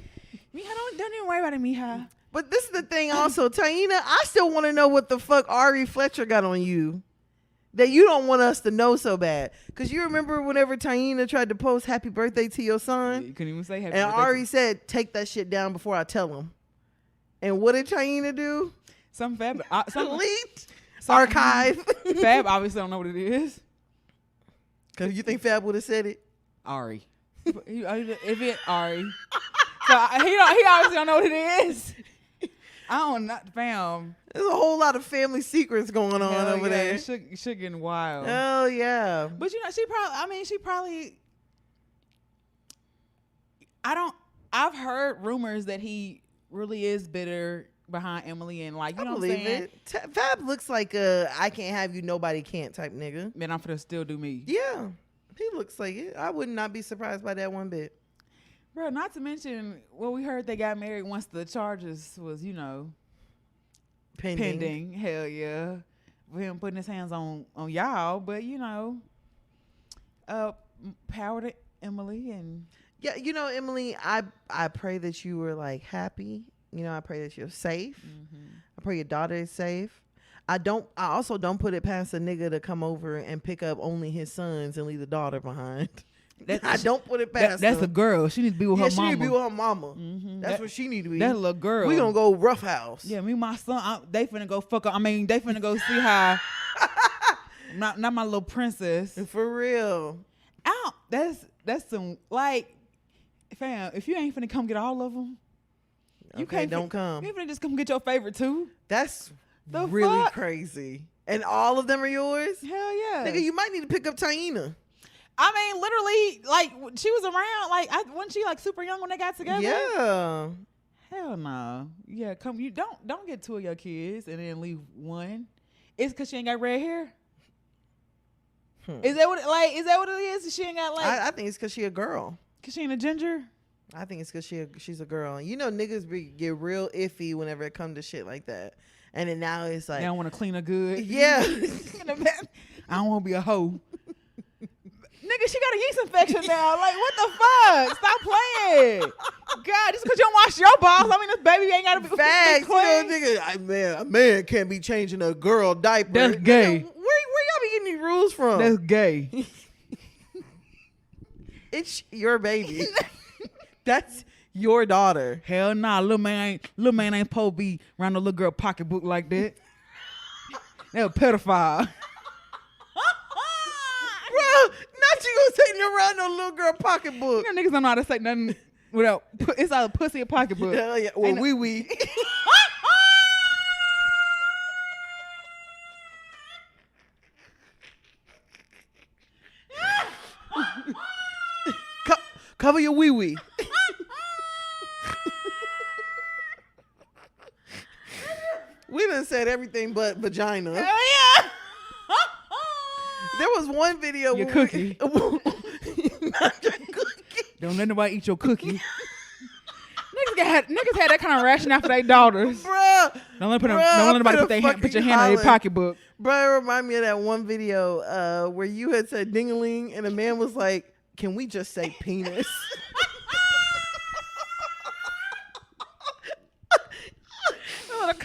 Mija, don't even worry about it, mija. But this is the thing also, Taina, I still want to know what the fuck Ari Fletcher got on you that you don't want us to know so bad. Because you remember whenever Taina tried to post happy birthday to your son? Yeah, you couldn't even say happy birthday. And Ari said, take that shit down before I tell him. And what did Taina do? Some Fab. Delete. Archive. Fab obviously don't know what it is. Because you think Fab would have said it? Ari. If it Ari. So he obviously don't know what it is. I don't know, fam. There's a whole lot of family secrets going on over there. Shit getting wild. Oh, yeah. But she probably, I've heard rumors that he really is bitter behind Emily, and like, you know what I'm saying? Fab looks like a I can't have you, nobody can't type nigga. Man, I'm finna still do me. Yeah, he looks like it. I would not be surprised by that one bit. Bro, not to mention, well, we heard they got married once the charges was, pending. Hell yeah. For him putting his hands on y'all. But, power to Emily. And Yeah, Emily, I pray that you were like happy. I pray that you're safe. mm-hmm. I pray your daughter is safe. I also don't put it past a nigga to come over and pick up only his sons and leave the daughter behind. I don't put it past that's her. a girl. She needs to be with her mama. She need to be with her mama. Mm-hmm. That's what she need to be. That little girl. We gonna go rough house. Yeah, me and my son, they finna go fuck her. I mean, they finna go see how. not my little princess. For real. That's some, like, fam, if you ain't finna come get all of them, you can't. Don't come. You ain't finna just come get your favorite too. That's The really fuck? crazy. And all of them are yours? Hell yeah. Nigga, you might need to pick up Taina. I mean, literally, like, she was around, like, wasn't she, like, super young when they got together? Yeah. Hell no. Yeah, come, you don't get two of your kids and then leave one. It's because she ain't got red hair? Is that what it is? She ain't got, like, I think it's because she a girl. because she ain't a ginger? I think it's because she's a girl. Niggas get real iffy whenever it comes to shit like that. And then now it's like, They don't want to clean her good. yeah. I don't want to be a hoe. Nigga, she got a yeast infection now. Like, what the fuck? Stop playing. God, just because you don't wash your balls, I mean, this baby ain't got to be Facts. clean. Nigga, a man can't be changing a girl diaper. That's gay. Nigga, where y'all be getting these rules from? That's gay. It's your baby. That's your daughter. Hell nah, little man ain't supposed to be around the little girl pocketbook like that. They a pedophile. Bro, not you gonna take me around no little girl pocketbook. You know, niggas don't know how to say nothing without, it's either pussy or pocketbook. Hell yeah. Well, Ain't no- wee. Cover your wee wee. We done said everything but vagina. Hell yeah. There was one video. Your where cookie. Not your cookie. Don't let nobody eat your cookie. Niggas had that kind of rationale for their daughters. Bruh. Don't let nobody put your hand on your pocketbook. Bruh, it remind me of that one video where you had said ding-a-ling and a man was like, can we just say penis?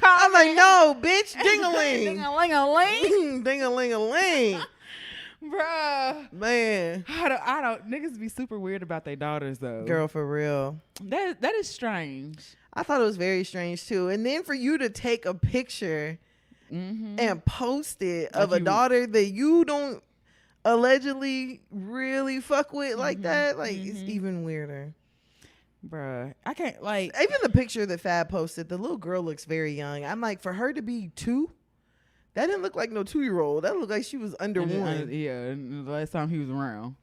I'm like, no, bitch, ding-a-ling. Ding-a-ling-a-ling. Ding-a-ling-a-ling. Bruh. Man. I don't niggas be super weird about their daughters though. Girl, for real. That is strange. I thought it was very strange too. And then for you to take a picture and post it of a daughter that you don't allegedly really fuck with like that, like it's even weirder. Bruh. I can't, like, Even the picture that Fab posted, the little girl looks very young. I'm like, for her to be 2, that didn't look like no 2-year-old. That looked like she was under 1. Yeah, and the last time he was around.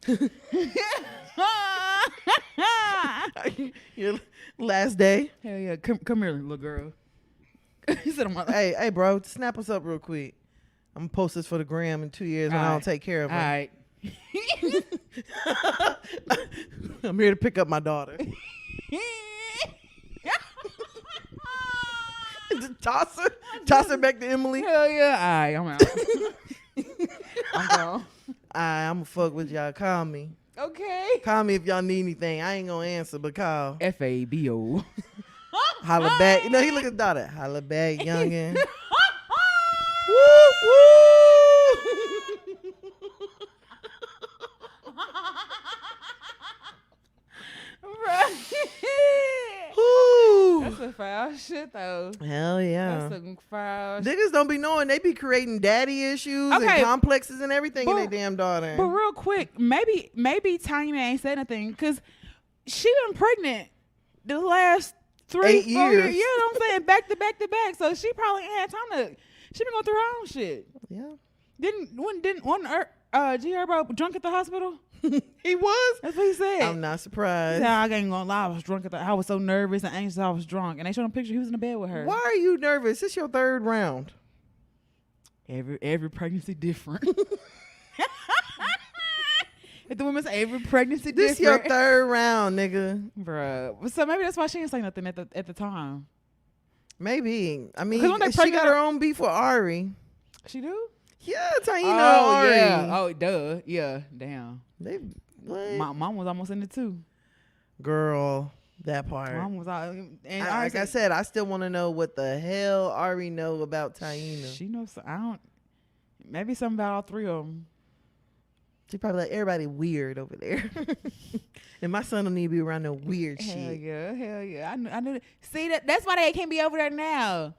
Your last day. Hell yeah. Come here, little girl. He said, Hey, bro, snap us up real quick. I'm gonna post this for the gram in 2 years when I don't take care of her. All right. I'm here to pick up my daughter. Toss her back to Emily. Hell yeah. All right, I'm out. I'm gone. I'm gonna fuck with y'all. Call me. Okay. Call me if y'all need anything. I ain't gonna answer, but call. FABO. Holla back. He look at daughter. Holla back, youngin'. Woo, woo. That's a foul shit though. Hell yeah. That's a foul shit. Niggas don't be knowing they be creating daddy issues and complexes and everything in their damn daughter. But real quick, maybe Tiny ain't said nothing because she been pregnant the last 3-4 years. You know what I'm saying? Back to back to back. So she probably ain't had time to. She been going through her own shit. Yeah. Didn't G Herbo drunk at the hospital? He was? That's what he said. I'm not He surprised. said, I ain't gonna lie, I was drunk I was so nervous and anxious I was drunk. And they showed him a picture, he was in the bed with her. Why are you nervous? It's your third round. Every pregnancy different. If the women say every pregnancy This different. your third round, nigga. Bruh. So maybe that's why she didn't say nothing at the time. Maybe. I mean, 'Cause when they she pregnant- got her own beef with Ari. She do? Yeah, Taina Oh, Ari. yeah. Oh, duh. Yeah. Damn. They, what? My mom was almost in it too. Girl, that part. Mom was out. And Like I said, I still want to know what the hell Ari know about Taina. she knows. I don't. Maybe something about all three of them. She probably like, everybody weird over there. And my son don't need to be around no weird Hell shit. yeah. I knew. See that's why they can't be over there now.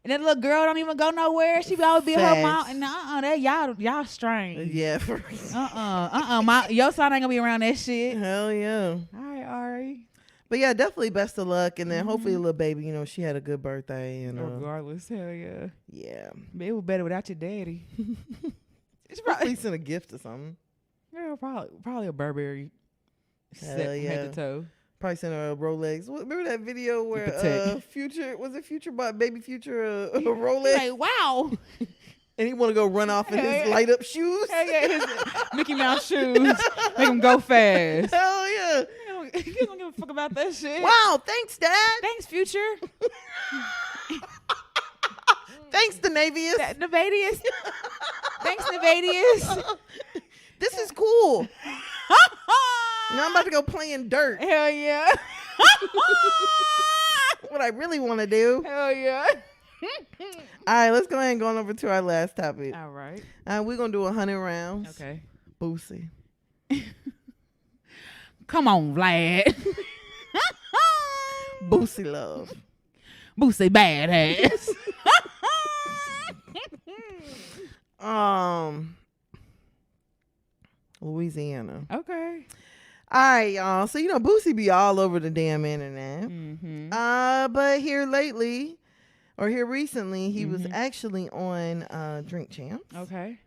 And that little girl don't even go nowhere. She always be her mom. Facts. And that y'all strange. Yeah, for real. Your son ain't gonna be around that shit. Hell yeah. All right, Ari. But yeah, definitely best of luck. And then hopefully the little baby, she had a good birthday. And Regardless, hell yeah. yeah. But it was better without your daddy. It's probably sent a gift or something. Yeah, probably a Burberry set Hell from yeah. head to toe. Probably sent her a Rolex. Remember that video where Patek. Future, was it Future bought baby Future a Rolex? Like, wow. And he want to go run off in his Yeah. light up shoes? Hell yeah, his Mickey Mouse shoes make him go fast. Hell yeah. He don't give a fuck about that shit. Wow, thanks, Dad. Thanks, Future. Thanks, the Navius. Nevadius. Thanks, Nevadius. This is cool. Now I'm about to go play in dirt. Hell yeah. What I really want to do. Hell yeah. All right, let's go ahead and go on over to our last topic. All right. We're going to do 100 rounds. Okay. Boosie. Come on, Vlad. Boosie love. Boosie badass. Louisiana. Okay. All right, y'all. So, Boosie be all over the damn internet. Mm-hmm. But here recently, he was actually on Drink Champs. Okay.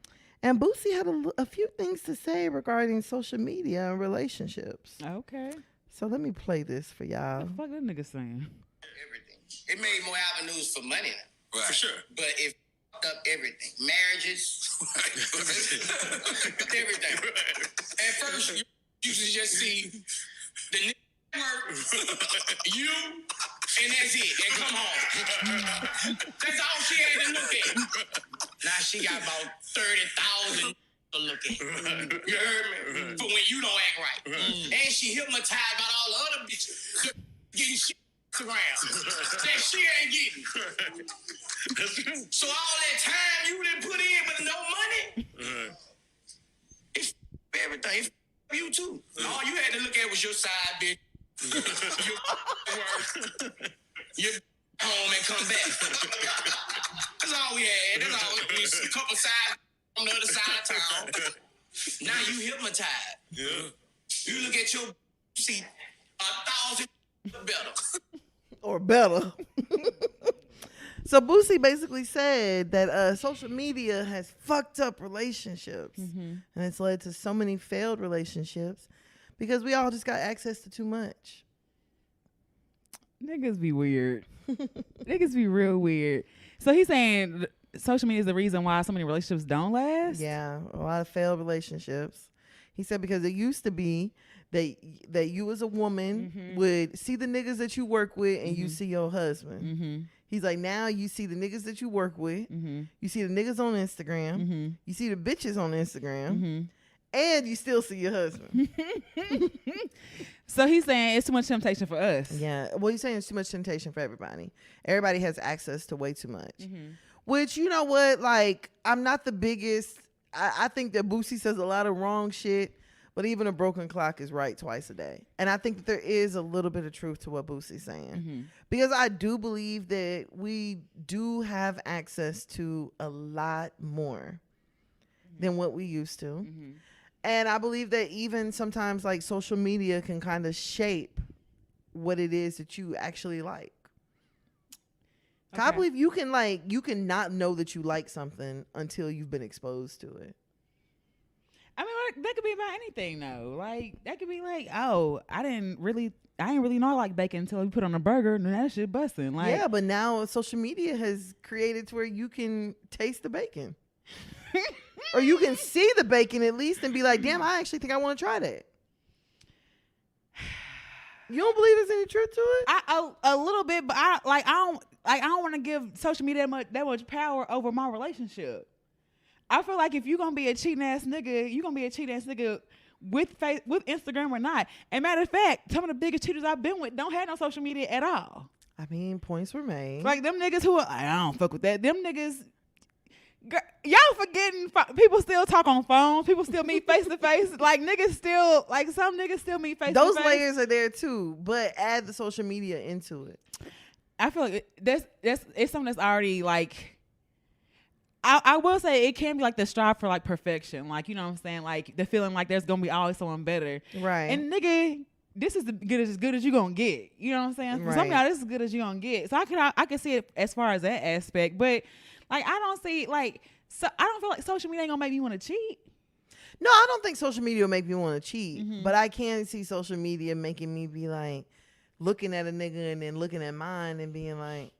And Boosie had a few things to say regarding social media and relationships. Okay. So let me play this for y'all. What the fuck that nigga saying? Everything. It made more avenues for money now. Right. For sure. But it fucked up everything. Marriages. Everything. At first, you used to just see the network, you, and that's it. And come home. That's all she had to look at. Now she got about 30,000 to look at. You heard me? For when you don't act right. And she hypnotized by all the other bitches getting shit around that she ain't getting. So all that time you didn't put in with no money, it's everything. It's you too. All you had to look at was your side, bitch. Your work. Your home and come back. That's all we had. That's all. We see a couple sides on the other side of town. Now you hypnotized. Yeah. You look at your see 1,000 better. Or better. So Boosie basically said that social media has fucked up relationships. And it's led to so many failed relationships because we all just got access to too much. Niggas be weird. Niggas be real weird. So he's saying social media is the reason why so many relationships don't last? Yeah, a lot of failed relationships. He said because it used to be that you as a woman would see the niggas that you work with and you see your husband. He's like, now you see the niggas that you work with. You see the niggas on Instagram. You see the bitches on Instagram. And you still see your husband. So he's saying it's too much temptation for us. Yeah. Well, he's saying it's too much temptation for everybody. Everybody has access to way too much. Which, you know what? Like, I'm not the biggest. I think that Boosie says a lot of wrong shit. But even a broken clock is right twice a day. And I think that there is a little bit of truth to what Boosie's saying. Because I do believe that we do have access to a lot more than what we used to. And I believe that even sometimes like social media can kind of shape what it is that you actually like. Okay. I believe you can not know that you like something until you've been exposed to it. I mean, that could be about anything though. Like that could be like, oh, I didn't really know I like bacon until you put on a burger and then that shit busting. Like, yeah, but now social media has created to where you can taste the bacon. Or you can see the bacon at least and be like, damn, I actually think I want to try that. You don't believe there's any truth to it? A little bit, but I don't want to give social media that much power over my relationship. I feel like if you're gonna be a cheating ass nigga, you're gonna be a cheating ass nigga with Instagram or not. And matter of fact, some of the biggest cheaters I've been with don't have no social media at all. I mean, points were made. Like them niggas who are, I don't fuck with that. Them niggas, girl, y'all forgetting people still talk on phones. People still meet face to face. Like niggas still, like some niggas still meet face to face. Those layers are there too, but add the social media into it. I feel like it's something that's already like. I will say it can be like the strive for like perfection, like, you know what I'm saying, like the feeling like there's gonna be always someone better, right? And nigga, this is as good as you gonna get. You know what I'm saying? Right. Somehow this is as good as you gonna get. So I can see it as far as that aspect, but like I don't see like so I don't feel like social media ain't gonna make me want to cheat. No, I don't think social media will make me want to cheat, but I can see social media making me be like looking at a nigga and then looking at mine and being like,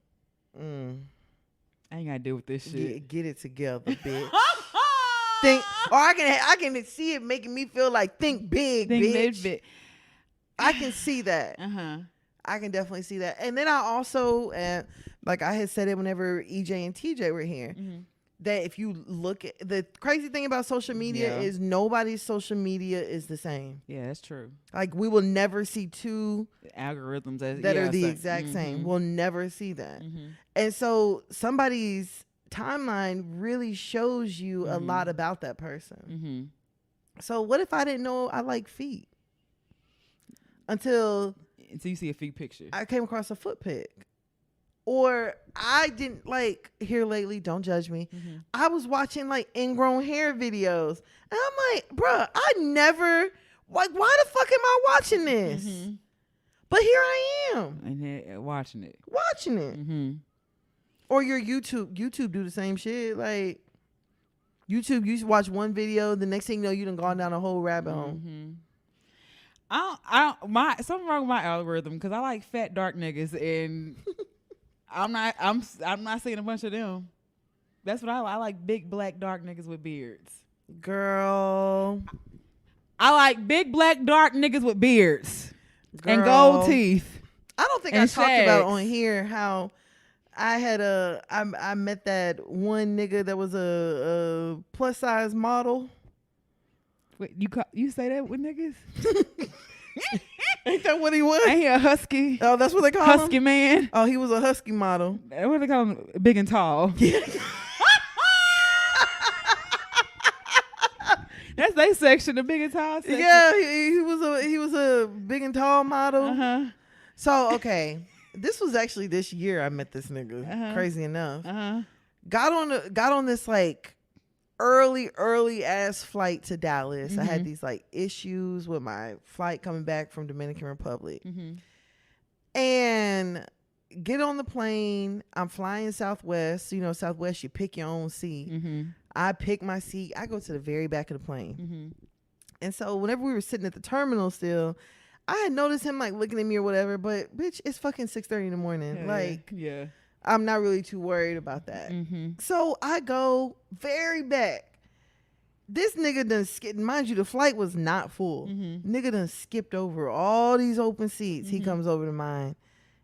I ain't gotta deal with this shit. Get it together, bitch. Or I can see it making me feel like think big, bitch. I can see that. I can definitely see that. And then I also, like I had said it whenever EJ and TJ were here, that if you look at the crazy thing about social media is nobody's social media is the same. Yeah, that's true. Like we will never see two algorithms that are the exact same. We'll never see that. And so somebody's timeline really shows you a lot about that person. So what if I didn't know I like feet until you see a feet picture? I came across a foot pic. Or I didn't like here lately, don't judge me. I was watching like ingrown hair videos. And I'm like, bruh, I never, like, why the fuck am I watching this? But here I am. And then watching it. Or your YouTube. YouTube do the same shit. Like, YouTube, you used to watch one video, the next thing you know, you done gone down a whole rabbit hole. Something wrong with my algorithm because I like fat dark niggas and I'm not seeing a bunch of them. That's what I like. I like big black dark niggas with beards. Girl. I like big black dark niggas with beards. And gold teeth. I don't think I talked about on here how I had I met that one nigga that was a plus size model. Wait, you say that with niggas? Ain't that what he was? Ain't he a husky? Oh, that's what they call him? Husky man? Oh, he was a husky model. What do they call him? Big and tall. That's their section, the big and tall section. Yeah, he was a big and tall model. So, okay. This was actually this year I met this nigga. Crazy enough. Got on this like early ass flight to Dallas. I had these like issues with my flight coming back from Dominican Republic. And get on the plane. I'm flying Southwest. You know, Southwest, you pick your own seat. I pick my seat. I go to the very back of the plane. And so whenever we were sitting at the terminal still, I had noticed him like looking at me or whatever, but bitch, it's fucking 6:30 in the morning. Yeah. I'm not really too worried about that. So I go very back. This nigga done skipped. Mind you, the flight was not full. Nigga done skipped over all these open seats. He comes over to mine.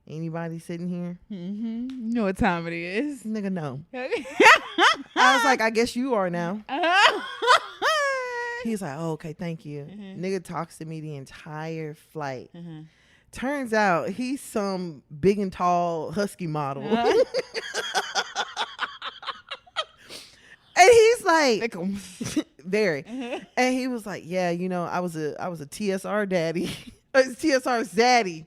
Anybody sitting here? You know what time it is. Nigga, no. I was like, I guess you are now. He's like, oh, okay, thank you. Nigga talks to me the entire flight. Turns out he's some big and tall husky model. And he's like, very. And he was like, yeah, you know, I was a TSR daddy. TSR zaddy.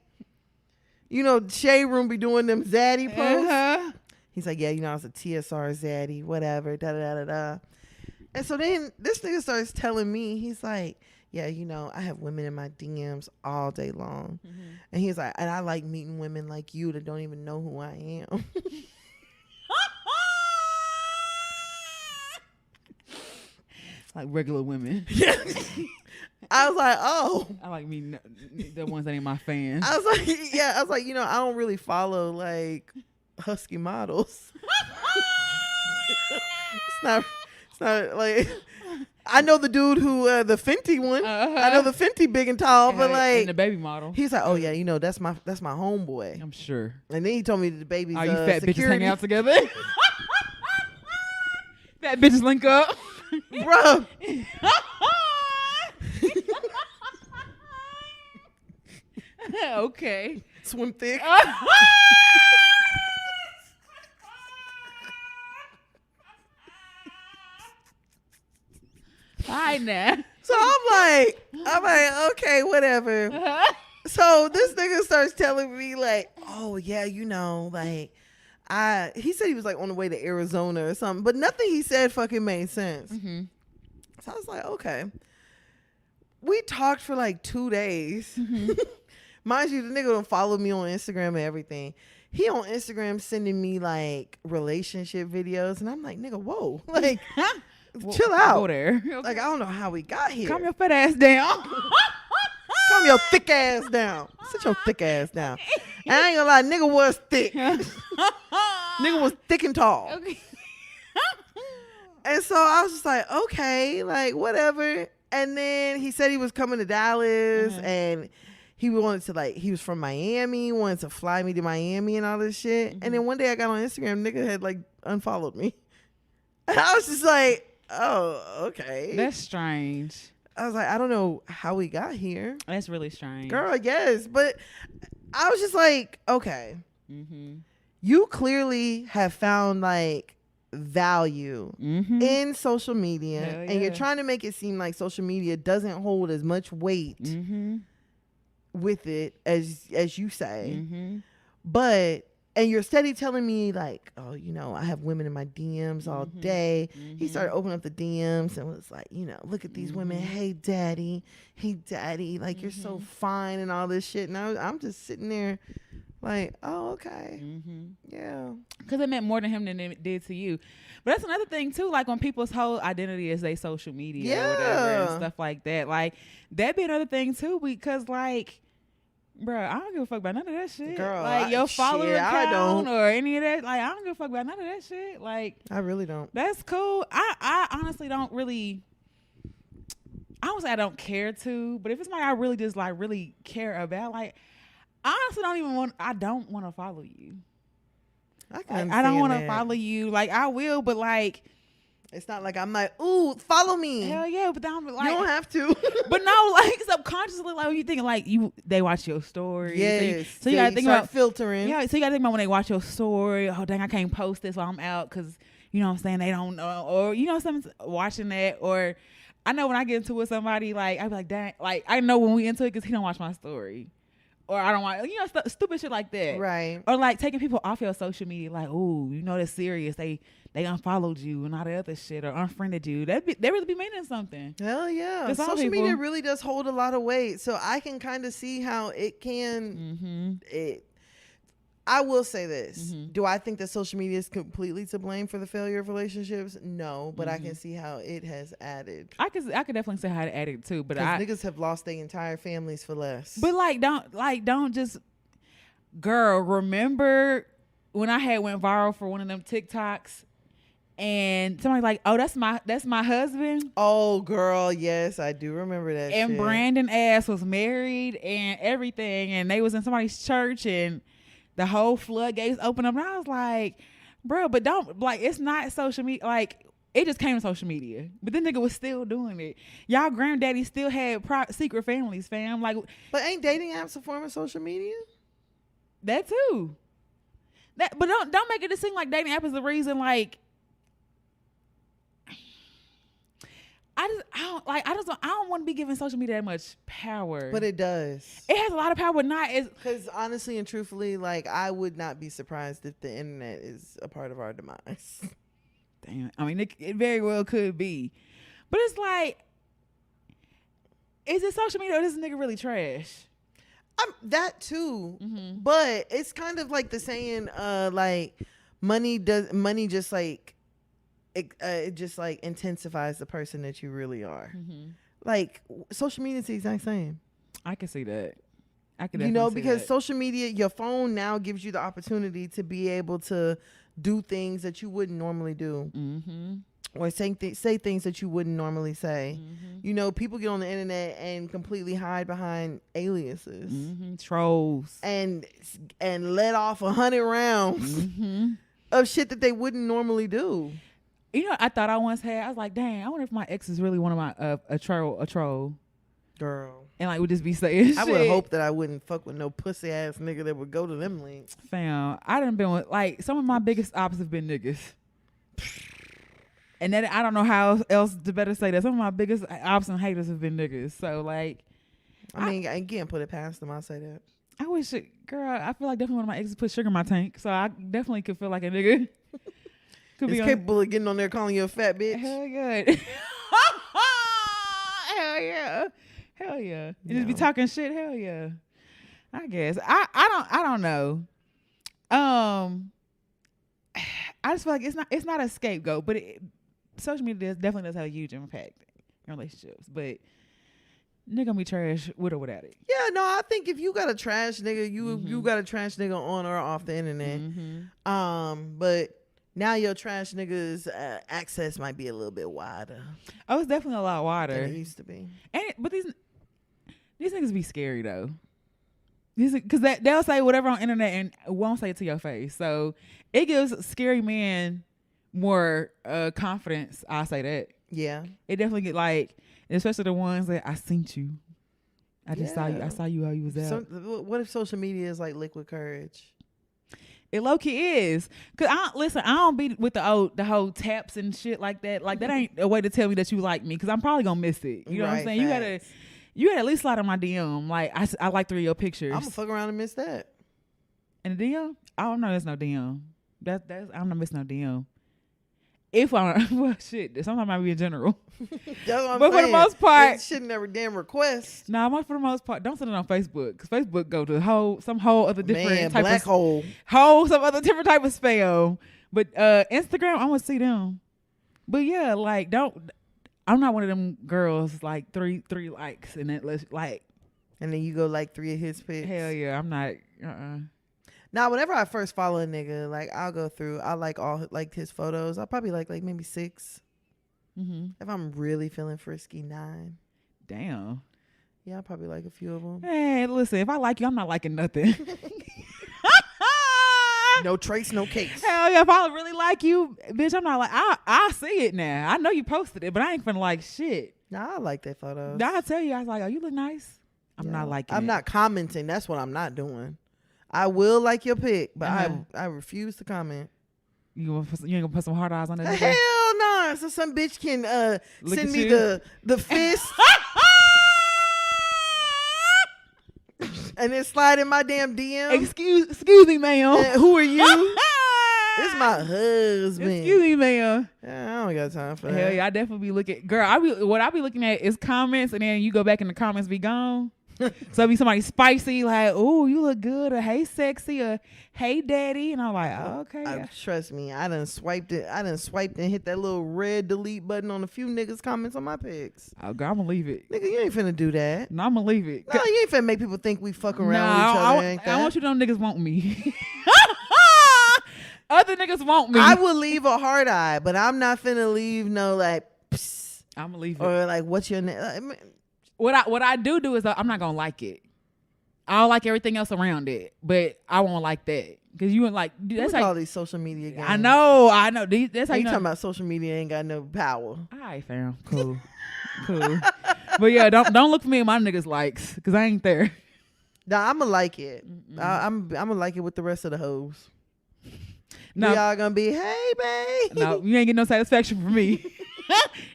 You know, Shade Room be doing them zaddy posts. He's like, yeah, you know, I was a TSR zaddy, whatever, da-da-da-da-da. And so then this nigga starts telling me, he's like, yeah, you know, I have women in my DMs all day long. And he's like, and I like meeting women like you that don't even know who I am. Like regular women. I was like, oh. I like me the ones that ain't my fans. I was like, yeah. I was like, I don't really follow like husky models. It's not like. I know the dude who the Fenty one. I know the Fenty big and tall, but like and the baby model. he's like, oh yeah, that's my homeboy. I'm sure. And then he told me that the baby's Are you fat security. bitches hanging out together? Fat bitches link up. Bro. Okay. Swim thick. Hi now. So I'm like, okay, whatever. So this nigga starts telling me like, oh yeah, like he said he was like on the way to Arizona or something, but nothing he said fucking made sense. Mm-hmm. So I was like, okay. We talked for like 2 days. Mm-hmm. Mind you, the nigga don't follow me on Instagram and everything. He on Instagram sending me like relationship videos, and I'm like, nigga, whoa, like, chill out. Go there. Okay. Like, I don't know how we got here. Calm your fat ass down. Calm your thick ass down. Sit your thick ass down. And I ain't gonna lie, nigga was thick. Nigga was thick and tall. Okay. And so I was just like, okay, like whatever. And then he said he was coming to Dallas and he wanted to like, he was from Miami, wanted to fly me to Miami and all this shit. And then one day I got on Instagram, nigga had like unfollowed me. And I was just like, oh, okay. That's strange. I was like, I don't know how we got here. That's really strange. Girl, yes. But I was just like, okay. Mm-hmm. You clearly have found like value in social media. Hell And you're yeah. trying to make it seem like social media doesn't hold as much weight with it as you say. But and you're steady telling me like, oh, I have women in my DMs all day. He started opening up the DMs and was like, look at these women. Hey daddy, like you're so fine and all this shit. And I'm just sitting there like, oh, okay. Yeah. Because it meant more to him than it did to you. But that's another thing too, like when people's whole identity is they social media or whatever and stuff like that. Like that'd be another thing too, because like, bro, I don't give a fuck about none of that shit. Girl, like your follower I count don't. or any of that. Like I don't give a fuck about none of that shit. Like I really don't. that's cool. I honestly don't really. I don't say I don't care to, but if it's somebody I really just like really care about, like I honestly don't even want. I don't want to follow you. I don't want to follow you. Like I will, but like it's not like I'm like, ooh, follow me. hell yeah, but then I'm like, you don't have to. but no, like subconsciously, like when you thinking like they watch your story. Yes. So you gotta think start about filtering. Yeah, so you gotta think about when they watch your story. Oh dang, I can't post this while I'm out because you know what I'm saying, they don't know, or something watching that, or I know when I get into it with somebody, like I be like, dang, like I know when we into it because he don't watch my story. Or I don't want, stupid shit like that. Right. Or like taking people off your social media, like, oh, they're serious. They unfollowed you and all the other shit, or unfriended you. They really be meaning something. Hell yeah. That's all Social people. media really does hold a lot of weight. So I can kind of see how it can. I will say this. Do I think that social media is completely to blame for the failure of relationships? No, but I can see how it has added. I could definitely say how to add it too, but niggas have lost their entire families for less. But don't just, girl. Remember when I had went viral for one of them TikToks, and somebody like, oh, that's my husband. Oh, girl, yes, I do remember that. And shit. Brandon ass was married and everything, and they was in somebody's church and. The whole floodgates opened up, and I was like, bro, but don't, like, it's not social media. Like, it just came to social media. But then nigga was still doing it. Y'all granddaddy still had secret families, fam. Like, but ain't dating apps a form of social media? That too. But don't make it seem like dating app is the reason, like, I don't want to be giving social media that much power. But it does. It has a lot of power, but not as. Because honestly and truthfully, like, I would not be surprised if the internet is a part of our demise. Damn. I mean, it very well could be. But it's like, is it social media or is this nigga really trash? That too. But it's kind of like the saying, like, money just like it just like intensifies the person that you really are. Mm-hmm. Like social media is the exact same. I can see that. I can, You know, definitely see because that. social media, your phone now gives you the opportunity to be able to do things that you wouldn't normally do, Mm-hmm. or say things that you wouldn't normally say. Mm-hmm. You know, people get on the internet and completely hide behind aliases Mm-hmm. Trolls. and let off 100 rounds Mm-hmm. of shit that they wouldn't normally do. You know, I thought I once had. I was like, dang, I wonder if my ex is really one of my a troll, Girl, and like would just be saying. I would shit. hope that I wouldn't fuck with no pussy ass nigga that would go to them links. Fam, I done been with like some of my biggest ops have been niggas. And then I don't know how else to better say that. Some of my biggest ops and haters have been niggas. So like, I mean, I can't put it past them. I'll say that. I wish girl, I feel like definitely one of my exes put sugar in my tank. So I definitely could feel like a nigga. Could It's on- capable of getting on there calling you a fat bitch. Hell yeah. Hell yeah. Hell yeah. And just be Yeah. talking shit, hell yeah. I guess. I don't know. I just feel like it's not a scapegoat, but social media definitely does have a huge impact in relationships. But nigga gonna be trash with or without it. Yeah, no, I think if you got a trash nigga, you got a trash nigga on or off the internet. Mm-hmm. But now your trash niggas access might be a little bit wider Oh, it's definitely a lot than wider. it used to be. But these niggas be scary though. Because they'll say whatever on internet and won't say it to your face. So it gives scary men more confidence. I'll say that. Yeah, It definitely get like, especially the ones that I seen you. I just saw you. Yeah. I saw you while you was out. what if social media is like liquid courage? It low key is. Cause I don't be with the whole taps and shit like that. Like that ain't a way to tell me that you like me. Cause I'm probably gonna miss it. You know what I'm Right, saying? facts. You gotta at least slide on my DM. Like I like 3 of your pictures. I'm gonna fuck around and miss that. In the DM? I don't know. There's no DM. That's I'm not missing no DM. If I well shit, sometimes I might be in general. That's what I'm But for the saying. most part- It shouldn't ever damn request. Nah, for the most part, don't send it on Facebook because Facebook go to some whole other different Man, type black of hole. some other different type of spam. But Instagram, I want to see them. But yeah, like I'm not one of them girls like three likes and that like And then you go like 3 of his pics. hell yeah, I'm not. Now, whenever I first follow a nigga, like I'll go through, I like all like his photos. I'll probably like maybe 6. Mm-hmm. If I'm really feeling frisky, 9. Damn. Yeah, I'll probably like a few of them. Hey, listen, if I like you, I'm not liking nothing. No trace, no case. Hell yeah, if I really like you, bitch, I'm not like I see it now. I know you posted it, but I ain't finna like shit. Nah, I like that photos. I'll tell you, I was like, oh, you look nice. I'm Yeah. not liking I'm it. not commenting. That's what I'm not doing. I will like your pic, but Uh-huh. I refuse to comment. You ain't gonna put some hard eyes on that nigga? Hell no. So some bitch can Look send at me you. the fist and then slide in my damn DM. Excuse me, ma'am. Who are you? It's my husband. Excuse me, ma'am. Yeah, I don't got time for that. Hell yeah, I definitely be looking. Girl, I be looking at is comments, and then you go back and the comments be gone. So it be somebody spicy like, "Oh, you look good," or "Hey, sexy," or "Hey, daddy," and I'm like, oh, "Okay." Yeah. Trust me, I done swiped and hit that little red delete button on a few niggas' comments on my pics. Oh, girl, I'm gonna leave it. Nigga, you ain't finna do that. No, I'm gonna leave it. No, you ain't finna make people think we fuck around with each Nah, other. ain't I that? want you to know niggas want me. Other niggas want me. I will leave a hard eye, but I'm not finna leave no like, psst, I'm gonna leave it. or like, what's your name? What I do is I'm not gonna like it. I'll like everything else around it, but I won't like that because you ain't like that's Look all like these social media games. I know. That's how You you know. talking about social media ain't got no power. All right, fam. Cool. Cool. But yeah, don't look for me and my niggas likes because I ain't there. Nah, I'ma like it. I'm gonna like it with the rest of the hoes. No, We all gonna be, hey, babe. no, you ain't getting no satisfaction from me.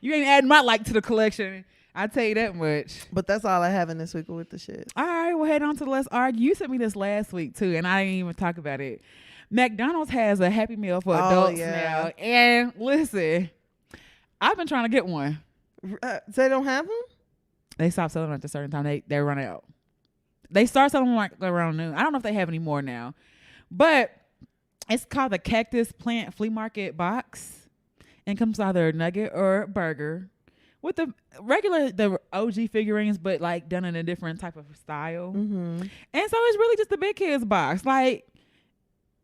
You ain't adding my like to the collection. I tell you that much. But that's all I have in this week with the shit. All right, well, head on to Let's Argue. You sent me this last week too, and I didn't even talk about it. McDonald's has a Happy Meal for adults now, and listen, I've been trying to get one. They don't have them? They stopped selling them at a certain time. They run out. They start selling them like around noon. I don't know if they have any more now, but it's called the Cactus Plant Flea Market Box. and comes either a nugget or a burger with the OG figurines, but like done in a different type of style. Mm-hmm. And so it's really just a big kids box. Like,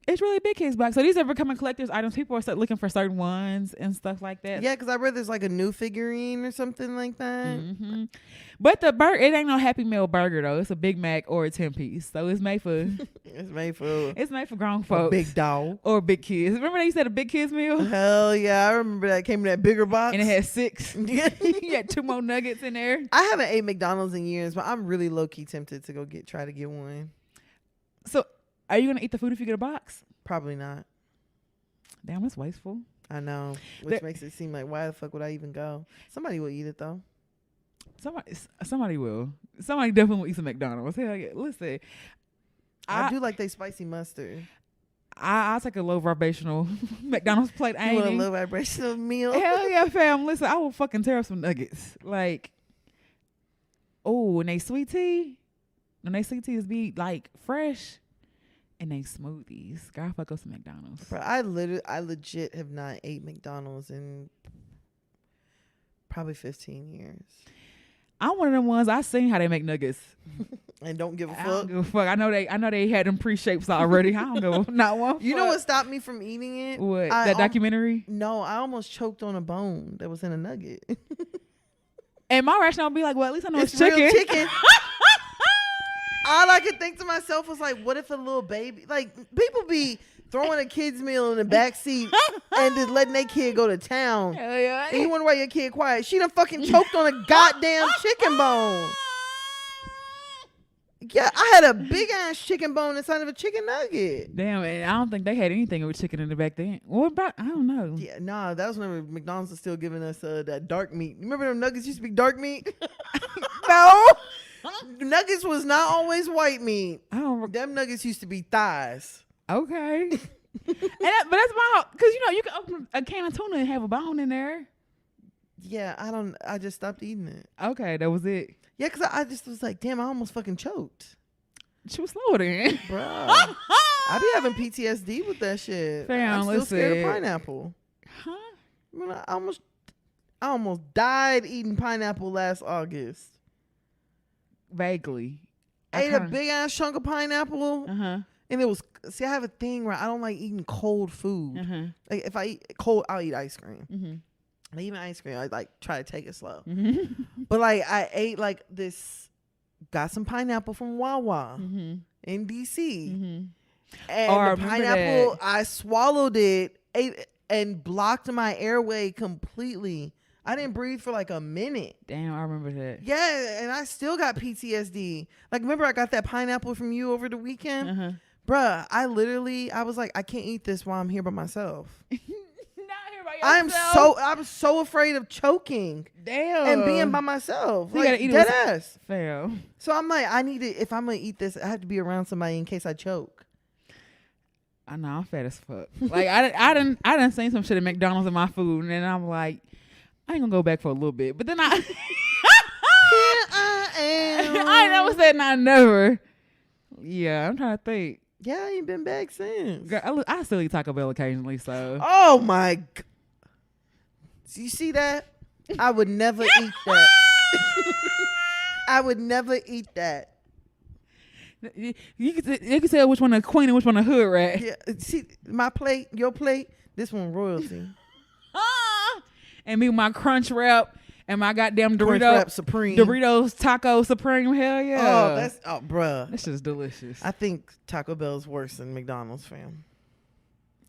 it's really a big kids box. So these are becoming collector's items. People are looking for certain ones and stuff like that. Yeah, because I read there's like a new figurine or something like that. Mm-hmm. But the burger, it ain't no Happy Meal burger though. It's a Big Mac or a 10-piece. So it's made for It's made for it's made for grown a folks, big dog. or big kids. Remember they said a big kids meal, Hell yeah, I remember that came in that bigger box. and it had 6. Yeah. You had 2 more nuggets in there. I haven't ate McDonald's in years, but I'm really low key tempted to go try to get one. So are you gonna eat the food if you get a box? Probably not. Damn, that's wasteful. I know, which makes it seem like why the fuck would I even go? Somebody will eat it though. Somebody will. Somebody definitely will eat some McDonald's. Hell yeah. Listen, I do like they spicy mustard. I'll take a low vibrational McDonald's plate. You want a low vibrational meal? Hell yeah, fam. Listen, I will fucking tear up some nuggets. Like, oh, and they sweet tea. And they sweet teas be like fresh. And they smoothies. Girl, I fuck up some McDonald's. Bro, I legit have not ate McDonald's in probably 15 years. I'm one of them ones. I seen how they make nuggets. And don't give a I don't fuck. give a fuck. I know they had them pre-shapes already. I don't give a not one. You know fuck. what stopped me from eating it? What? I That documentary? No, I almost choked on a bone that was in a nugget. And my rationale would be like, well, at least I know it's, real chicken. chicken. All I could think to myself was like, what if a little baby, like people be throwing a kid's meal in the back seat and just letting their kid go to town. Hell yeah. And you wonder why your kid quiet. She done fucking choked on a goddamn chicken bone. Yeah, I had a big ass chicken bone inside of a chicken nugget. Damn, and I don't think they had anything with chicken in the back then. What about? I don't know. Yeah, nah, that was whenever McDonald's was still giving us that dark meat. You remember them nuggets used to be dark meat? No. Nuggets was not always white meat. I don't. Them nuggets used to be thighs. Okay. But that's my because you can open a can of tuna and have a bone in there. Yeah, I just stopped eating it. Okay, that was it. Yeah, because I just was like, damn, I almost fucking choked. She was slower then. Bruh. I be having PTSD with that shit. Fam, I'm still scared of listen. pineapple. Huh? I mean, I almost died eating pineapple last August. Vaguely. Ate a big ass chunk of pineapple. Uh-huh. And it was, see, I have a thing where I don't like eating cold food. Uh-huh. Like if I eat cold, I'll eat ice cream. Mm-hmm. I eat ice cream. I like try to take it slow. Mm-hmm. But like I ate like this, got some pineapple from Wawa Mm-hmm. in DC. Mm-hmm. And Oh, I the remember pineapple, that. I swallowed it, ate, and blocked my airway completely. I didn't breathe for like a minute. Damn, I remember that. Yeah, and I still got PTSD. Like, remember I got that pineapple from you over the weekend? Uh-huh. Bruh, I was like, I can't eat this while I'm here by myself. Not here by yourself. I'm so afraid of choking Damn. and being by myself. So you Like, gotta eat it dead with- ass. Fail. So I'm like, I need to, if I'm gonna eat this, I have to be around somebody in case I choke. I know I'm fat as fuck. Like I done seen some shit at McDonald's in my food, and then I'm like, I ain't gonna go back for a little bit. But then I Here I am. I never said not never. Yeah, I'm trying to think. Yeah, I ain't been back since. Girl, I still eat Taco Bell occasionally, so Oh my g- You see that? I would never eat that. I would never eat that. you can tell which one a queen and which one a hood rat. Yeah, see my plate, your plate, this one royalty. And me with my crunch wrap and my goddamn Crunch Wrap Doritos Supreme. Doritos Taco Supreme. Hell yeah. Bruh. That's just delicious. I think Taco Bell's worse than McDonald's, fam.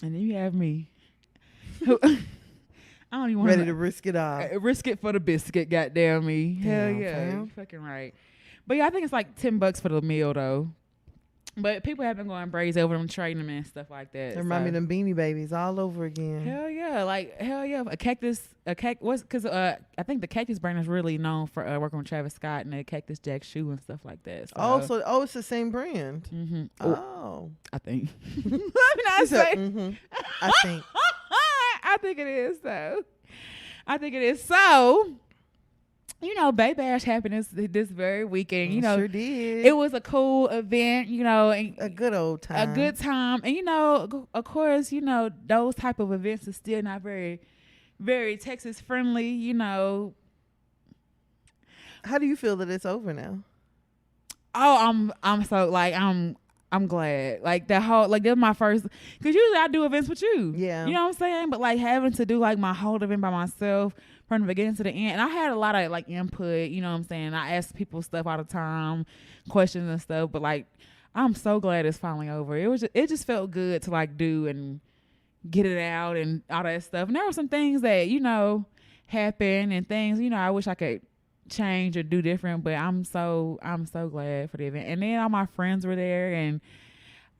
And then you have me. Who- I don't even want Ready to risk it all. risk it for the biscuit. Goddamn me. Hell Damn, yeah. fam. You fucking right. But yeah, I think it's like $10 for the meal though. But people have been going brazy over them, trading them and stuff like that. They remind me of them Beanie Babies all over again. Hell yeah, because I think the Cactus brand is really known for working with Travis Scott and the Cactus Jack shoe and stuff like that. So, It's the same brand. mm-hmm. Oh. I think. Let me not say. I think. I think it is though. I think it is so. Bay Bash happened this very weekend. Sure did. It was a cool event. And a good old time. a good time. And of course, those type of events are still not very very Texas friendly, you know. How do you feel that it's over now? Oh, I'm so like I'm glad. Like that whole like that's my first, because usually I do events with you. Yeah. You know what I'm saying? But like having to do like my whole event by myself from the beginning to the end. And I had a lot of like input, you know what I'm saying? I ask people stuff all the time, questions and stuff, but like I'm so glad it's finally over. It just felt good to like do and get it out and all that stuff. And there were some things that, you know, happened and things, you know, I wish I could change or do different, but I'm so glad for the event. And then all my friends were there, and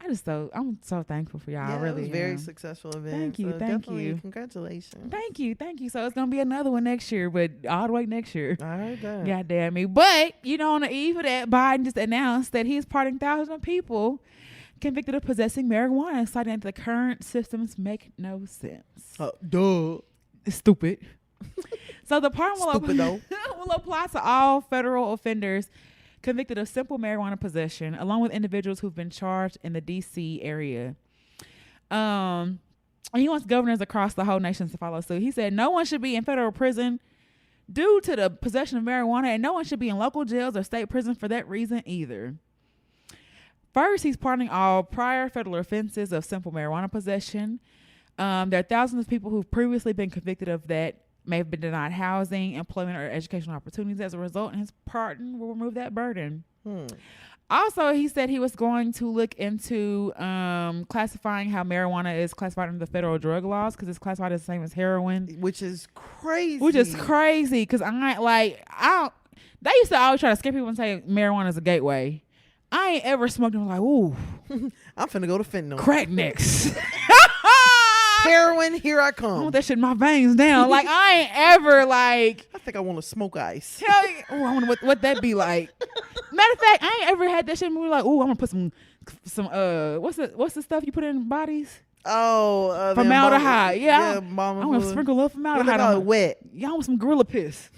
I'm so thankful for y'all. Yeah, Really, it was a very am. successful event. Thank you, so thank definitely you. Congratulations. Thank you. So it's gonna be another one next year, but all the way next year. I heard that. God damn me. But you know, on the eve of that, Biden just announced that he's pardoning thousands of people convicted of possessing marijuana, citing that the current systems make no sense. Duh. It's stupid. So the pardon Stupido. will apply to all federal offenders convicted of simple marijuana possession, along with individuals who've been charged in the D.C. area. And he wants governors across the whole nation to follow suit. He said no one should be in federal prison due to the possession of marijuana, and no one should be in local jails or state prison for that reason either. First, he's pardoning all prior federal offenses of simple marijuana possession. There are thousands of people who've previously been convicted of that may have been denied housing, employment, or educational opportunities as a result, and his pardon will remove that burden. Also, he said he was going to look into classifying how marijuana is classified under the federal drug laws, because it's classified as the same as heroin. Which is crazy. Because they used to always try to scare people and say marijuana is a gateway. I ain't ever smoked and was like, ooh, I'm finna go to fentanyl. crack next. Heroin, here I I come. want that shit in my veins down. Like, I ain't ever like, I think I want to smoke ice. hell, oh, I wonder what that be like. Matter of fact, I ain't ever had that shit and we like, ooh, I'm gonna put some what's the stuff you put in bodies? Oh, Formaldehyde. Yeah, mama. I want to sprinkle a little What they formaldehyde call on it, wet. y'all want some gorilla piss.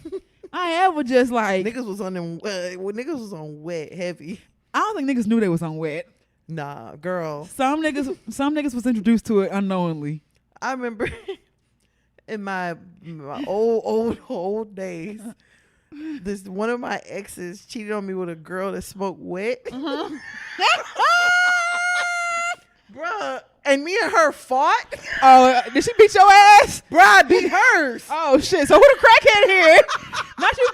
I ain't ever just like, Niggas was on them. When niggas was on wet heavy. I don't think niggas knew they was on wet. Nah, girl. Some niggas was introduced to it unknowingly. I remember in my old days, this one of my exes cheated on me with a girl that smoked wet. Bruh, and me and her fought. Oh, did she beat your ass? Bruh, I beat hers. Oh shit! So who the crackhead here? Not you.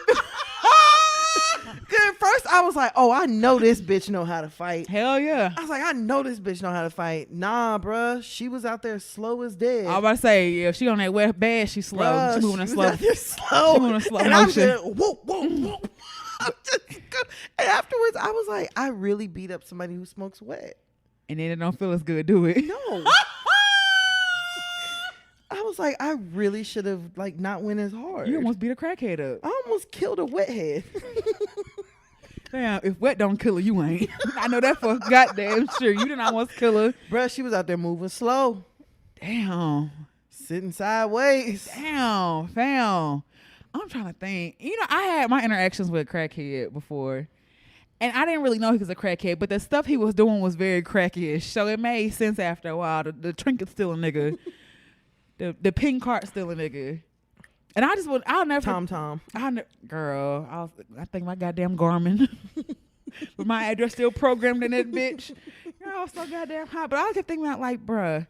Cause at first I was like, oh, I know this bitch know how to fight. Hell yeah! I was like, I know this bitch know how to fight. Nah, bruh, she was out there slow as dead. I was about to say, yeah, if she on that wet bad, she slow. Bruh, She moving in was slow. out there slow. She moving in slow and motion. I'm just, whoop, whoop, whoop. I'm just good. And afterwards, I was like, I really beat up somebody who smokes wet. And then it don't feel as good, do it? No. I was like, I really should have like not went as hard. You almost beat a crackhead up. I almost killed a wet head. Damn, if wet don't kill her, you ain't. I know that for goddamn sure. You didn't almost kill her. Bruh, she was out there moving slow, Damn. sitting sideways. Damn, fam. I'm trying to think. You know, I had my interactions with a crackhead before. And I didn't really know he was a crackhead, but the stuff he was doing was very crackish. So it made sense after a while. The trinket's still a nigga. The pink cart's still a nigga. And I'll never. Tom. Girl, I think my goddamn Garmin. With my address still programmed in that bitch. Girl, I was so goddamn hot. But I kept thinking about like, bruh.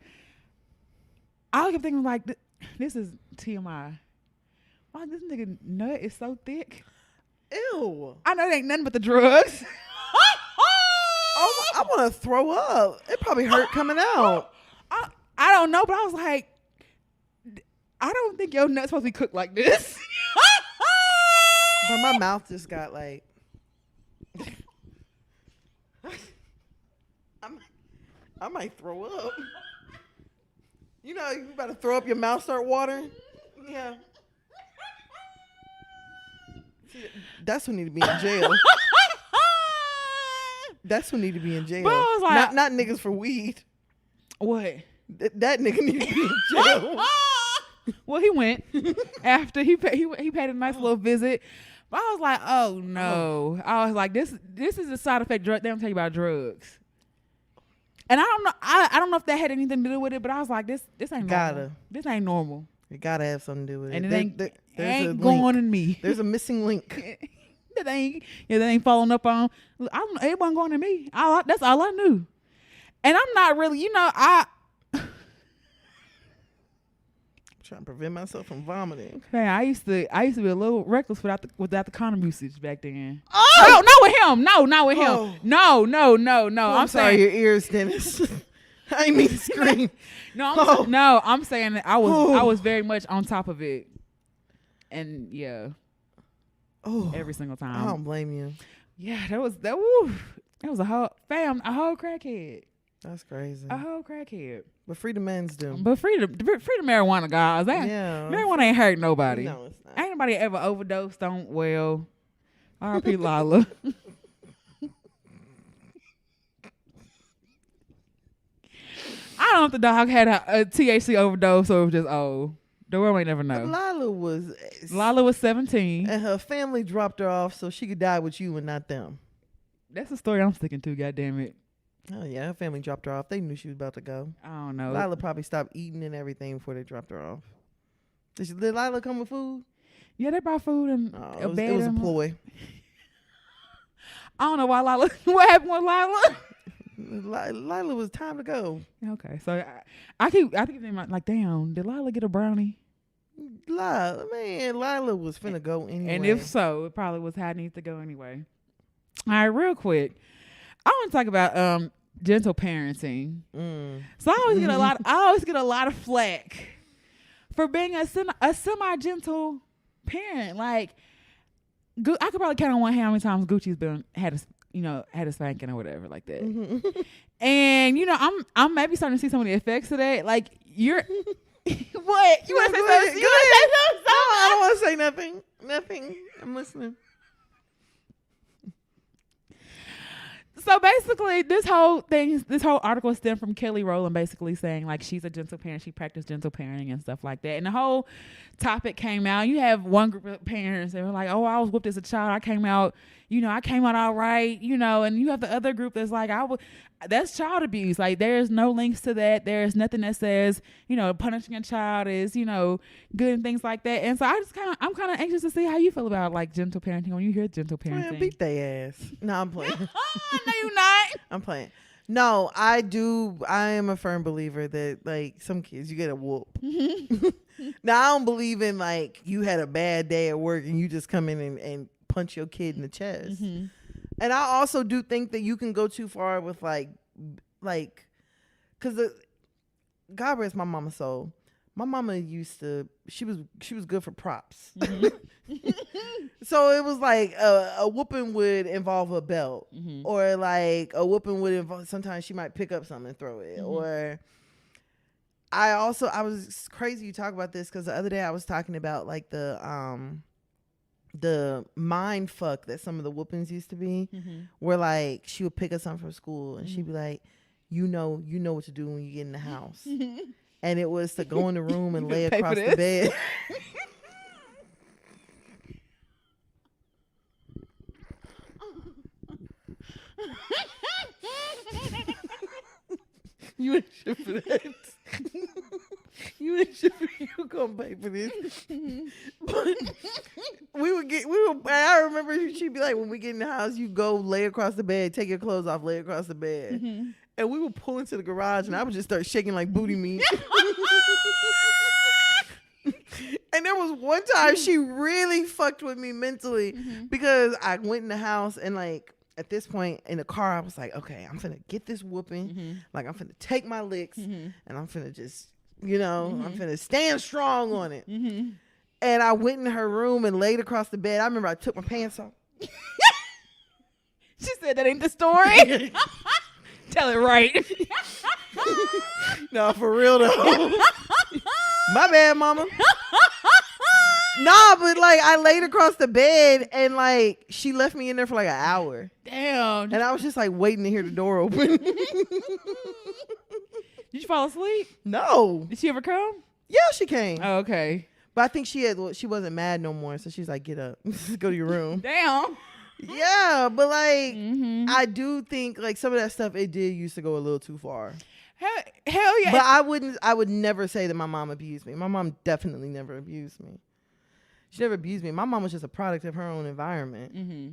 I kept thinking like, this is TMI. Wow, this nigga nut is so thick. Ew. I know it ain't nothing but the drugs. Oh, I want to throw up. It probably hurt coming out. I don't know, but I was like, I don't think your nut's supposed to be cooked like this. But my mouth just got like. I might throw up. You know, you about to throw up, your mouth start watering. Yeah. See, that's who need to be in jail. That's who need to be in jail. But I was like, not niggas for weed. What? That nigga need to be in jail. Well, he went after he paid a nice little visit. But I was like, oh no. I was like, this is a side effect drug. They don't tell you about drugs. And I don't know. I don't know if that had anything to do with it, but I was like, this ain't normal. Gotta. This ain't normal. You gotta have something to do with it. And it ain't, there's ain't a going link. in me. There's a missing link. That ain't following up on. It wasn't going to me. That's all I knew. And I'm not really, Trying to prevent myself from vomiting. man, I used to be a little reckless without the condom usage back then. Oh, No, not with him. No, not with him. Oh. No. I'm sorry, saying your ears, Dennis. I didn't mean to scream. I'm saying that I was very much on top of it. And yeah, Oh, every single I time. don't blame you. Yeah, that was a whole crackhead. That's crazy. A whole crackhead. But free the men's do. But free the marijuana guys. Yeah. Marijuana ain't hurt nobody. No, it's not. Ain't nobody ever overdosed on, well, R.I.P. Lala. I don't know if the dog had a THC overdose or it was just old. The world may never know. Lala was, Lala was 17. and her family dropped her off so she could die with you and not them. That's the story I'm sticking to, goddammit. Oh yeah, her family dropped her off. They knew she was about to go. I don't know. Lila probably stopped eating and everything before they dropped her off. Did Lila come with food? Yeah, they brought food and Oh, a it bed. was a and- ploy. I don't know why Lala. What happened with Lala? Lila was time to go. Okay, so I keep thinking like, damn, did Lila get a brownie? Lila was finna go anyway. And if so, it probably was how it needs to go anyway. All right, real quick, I want to talk about gentle parenting. So I always get a lot of flack for being a semi gentle parent. Like, I could probably count on one hand how many times Gucci's had a spanking or whatever like that. And I'm maybe starting to see some of the effects of that. Like, you're what you want to say? Something? You want to say something? No, I don't want to say nothing. Nothing. I'm listening. So basically, this whole article stemmed from Kelly Rowland basically saying like she's a gentle parent, she practiced gentle parenting and stuff like that. And the whole topic came out. You have one group of parents that were like, "Oh, I was whooped as a child. I came out all right," and you have the other group that's like, that's child abuse. Like, there's no links to that. There's nothing that says, punishing a child is, good and things like that. And so I'm kind of anxious to see how you feel about like gentle parenting when you hear gentle parenting. Man, beat their ass. No, I'm playing. No, you not. I'm playing. No, I do. I am a firm believer that like some kids you get a whoop. Now I don't believe in like you had a bad day at work and you just come in and punch your kid in the chest. And I also do think that you can go too far with like, because God rest my mama's soul. My mama she was good for props. So it was like a whooping would involve a belt, or like a whooping would involve, sometimes she might pick up something and throw it. Or I was crazy you talk about this because the other day I was talking about like the mind fuck that some of the whoopings used to be, where like she would pick up something from school and she'd be like, you know what to do when you get in the house. And it was to go in the room and lay across the bed. You ain't shit for that. You ain't shit for, you gonna pay for this. But I remember she'd be like, when we get in the house, you go lay across the bed, take your clothes off, lay across the bed. And we would pull into the garage and I would just start shaking like booty meat. And there was one time she really fucked with me mentally because I went in the house and like at this point in the car, I was like, okay, I'm finna get this whooping. Like I'm finna take my licks and I'm finna just, I'm finna stand strong on it. And I went in her room and laid across the bed. I remember I took my pants off. She said that ain't the story. Tell it right. No, for real though. My bad, mama. Nah, but like I laid across the bed and like she left me in there for like an hour. Damn. And I was just like waiting to hear the door open. Did you fall asleep? No. Did she ever come? Yeah, she came. Oh, okay. But I think she wasn't mad no more. So she's like, get up. Go to your room. Damn. Yeah, but like I do think like some of that stuff it did used to go a little too far. Hell yeah. But I would never say that my mom abused me. My mom definitely never abused me. She never abused me. My mom was just a product of her own environment. Mm-hmm.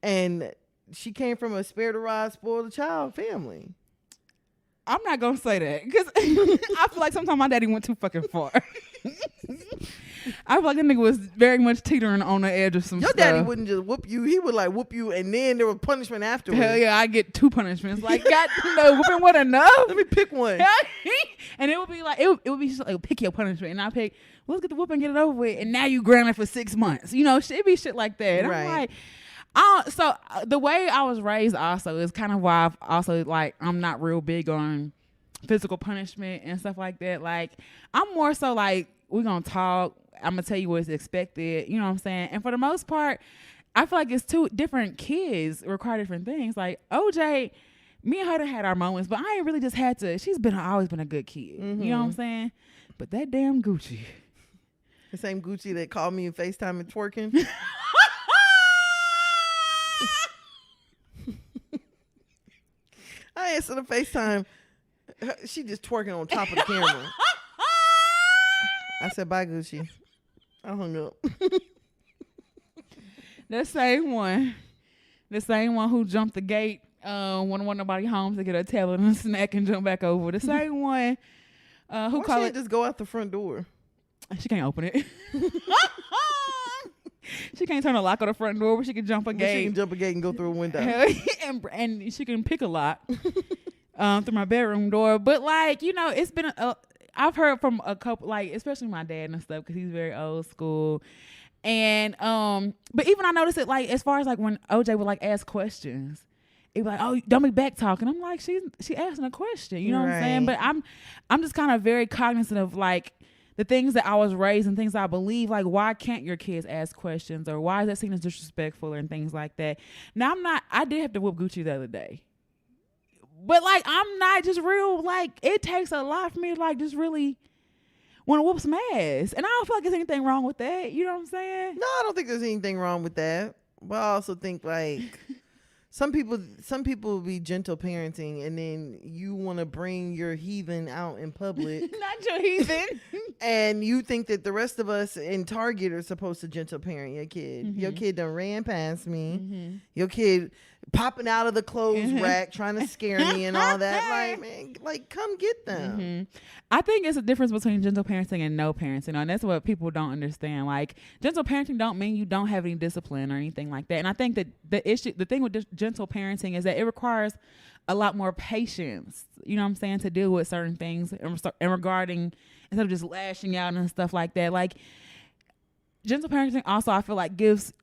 And she came from a spare the rod, spoiled child family. I'm not gonna say that because I feel like sometimes my daddy went too fucking far. I feel like that nigga was very much teetering on the edge of some Your stuff. daddy wouldn't just whoop you. He would like whoop you, and then there was punishment afterwards. Hell yeah, I get 2 punishments. Like, God, no, whooping what enough? Let me pick one. And it would be like, it would be just like, pick your punishment. And I pick, let's get the whooping, get it over with. And now you grounded for 6 months. You know, it be shit like that. And Right. I'm like, so the way I was raised also is kind of why I've also like, I'm not real big on physical punishment and stuff like that. Like, I'm more so like, we're going to talk. I'm going to tell you what's expected. You know what I'm saying? And for the most part, I feel like it's 2 different kids require different things. Like OJ, me and her done had our moments, but I ain't really just had to. She's always been a good kid. You know what I'm saying? But that damn Gucci. The same Gucci that called me and FaceTime and twerking. I answered the FaceTime. She just twerking on top of the camera. I said, bye, Gucci. I hung up. The same one who jumped the gate when wasn't nobody home to get a tablet and a snack and jump back over. The same one who Why called she it. just go out the front door? She can't open it. She can't turn a lock on the front door, but she can jump a She gate. can jump a gate and go through a window. and she can pick a lock through my bedroom door. But like, you know, it's been I've heard from a couple, like especially my dad and stuff, because he's very old school. And but even I noticed it like as far as like when OJ would like ask questions, it'd be like, oh, don't be back talking. I'm like, she asking a question, you know what I'm saying? But I'm just kind of very cognizant of like the things that I was raised and things I believe, like why can't your kids ask questions, or why is that seen as disrespectful and things like that. Now I did have to whoop Gucci the other day. But like I'm not just real, like it takes a lot for me to like just really want to whoop some ass. And I don't feel like there's anything wrong with that. You know what I'm saying? No, I don't think there's anything wrong with that. But I also think like some people will be gentle parenting, and then you want to bring your heathen out in public. Not your heathen. And you think that the rest of us in Target are supposed to gentle parent your kid. Mm-hmm. Your kid done ran past me. Your kid popping out of the clothes rack trying to scare me and all that. Like, man, like come get them. I think it's a difference between gentle parenting and no parenting, and that's what people don't understand. Like gentle parenting don't mean you don't have any discipline or anything like that. And I think that the thing with gentle parenting is that it requires a lot more patience. You know what I'm saying, to deal with certain things and regarding, instead of just lashing out and stuff like that. Like gentle parenting also, I feel like, gives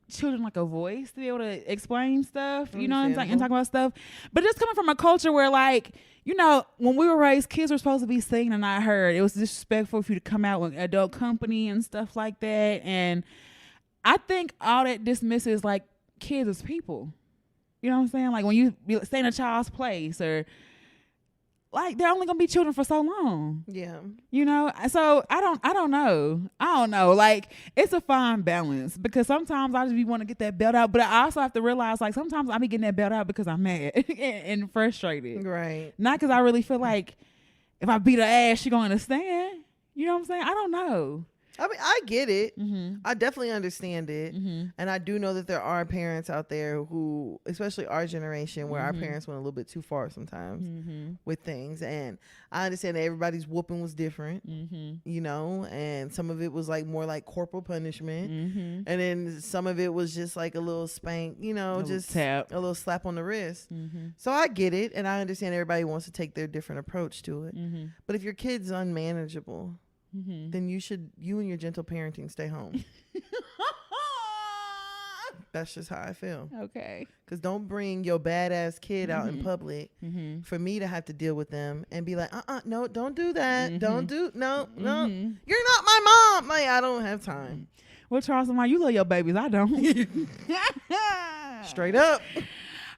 children like a voice to be able to explain stuff, you know what I'm saying, and talk about stuff. But just coming from a culture where, like, you know, when we were raised, kids were supposed to be seen and not heard. It was disrespectful for you to come out with adult company and stuff like that. And I think all that dismisses like kids as people. You know what I'm saying? Like when you stay in a child's place, or like they're only gonna be children for so long. Yeah. You know, so I don't know. Like it's a fine balance, because sometimes I just be want to get that belt out, but I also have to realize like sometimes I be getting that belt out because I'm mad and frustrated. Right. Not because I really feel like if I beat her ass, she gonna understand. You know what I'm saying? I don't know. I mean, I get it. Mm-hmm. I definitely understand it. Mm-hmm. And I do know that there are parents out there who, especially our generation, where our parents went a little bit too far sometimes with things. And I understand that everybody's whooping was different, you know, and some of it was like more like corporal punishment. And then some of it was just like a little spank, you know, just tap, a little slap on the wrist. So I get it. And I understand everybody wants to take their different approach to it. But if your kid's unmanageable, then you and your gentle parenting stay home. That's just how I feel. Okay. Because don't bring your badass kid out in public for me to have to deal with them and be like, no, don't do that. Don't do, no. You're not my mom. Like, I don't have time. Well, Charles, you love your babies. I don't. Straight up.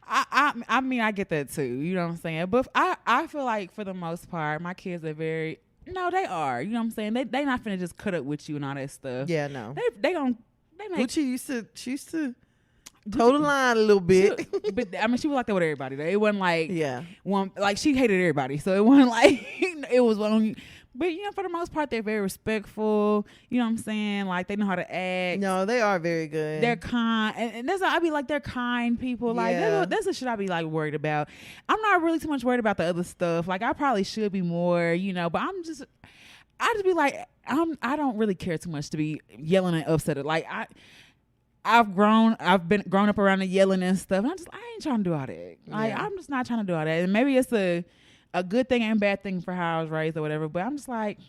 I mean, I get that too. You know what I'm saying? But I feel like for the most part, my kids are very... No, they are. You know what I'm saying? They not finna just cut up with you and all that stuff. Yeah, no. They make... Gucci used to toe the line a little bit. But I mean, she was like that with everybody. Though. It wasn't like Yeah. one like she hated everybody, so it wasn't like it was one. But you know, for the most part, they're very respectful. You know what I'm saying? Like they know how to act. No, they are very good. They're kind, and that's I be like they're kind people. Like Yeah. that's the shit I be like worried about. I'm not really too much worried about the other stuff. Like I probably should be more, you know. But I just be like I don't really care too much to be yelling and upset. Like I've been grown up around the yelling and stuff. And I ain't trying to do all that. Like Yeah. I'm just not trying to do all that. And maybe it's a good thing and bad thing for how I was raised or whatever. But I'm just like,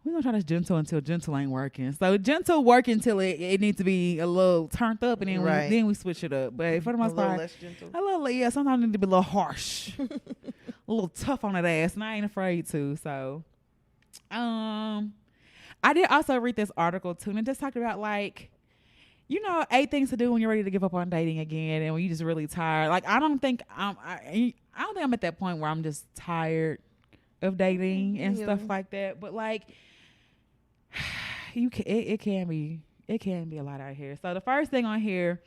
we're gonna try this gentle until gentle ain't working. So gentle work until it needs to be a little turned up, and then Right. we switch it up. But for the a most little part, less gentle. a little sometimes I need to be a little harsh, a little tough on that ass, and I ain't afraid to. So, I did also read this article too, and it just talked about like, you know, 8 things to do when you're ready to give up on dating again, and when you're just really tired. Like I don't think I'm at that point where I'm just tired of dating and Yeah. stuff like that. But like, it can be a lot out here. So the first thing on here,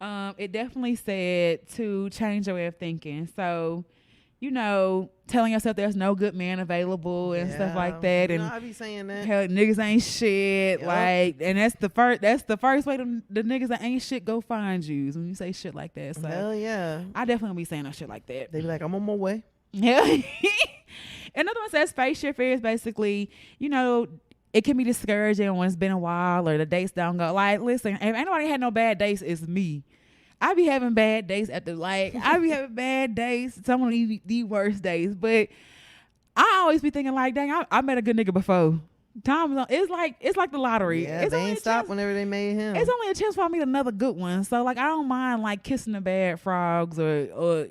it definitely said to change your way of thinking. So, you know, telling yourself there's no good man available and stuff like that, You and know, I be saying that. hell, niggas ain't shit. Yep. Like, and that's the first way the niggas that ain't shit go find you when you say shit like that. So Hell yeah. I definitely be saying no shit like that. They be like, I'm on my way. Yeah. Another one says face your fears. Basically, you know, it can be discouraging when it's been a while or the dates don't go. Like, listen, if anybody had no bad dates, it's me. I be having bad days I be having bad days, some of the worst days. But I always be thinking like, dang, I met a good nigga before. It's like the lottery. Yeah, It's they only ain't a stopped chance- whenever they made him. It's only a chance for me to meet another good one. So like I don't mind like kissing the bad frogs or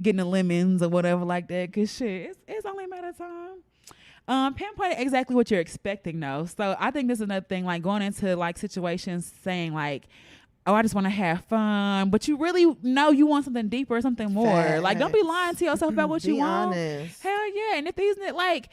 getting the lemons or whatever like that. Cause shit, it's only a matter of time. Pinpoint exactly what you're expecting though. So I think this is another thing, like going into like situations saying like, oh, I just want to have fun, but you really know you want something deeper, something more. Like don't be lying to yourself about what you Be want. honest. Hell yeah. And if these like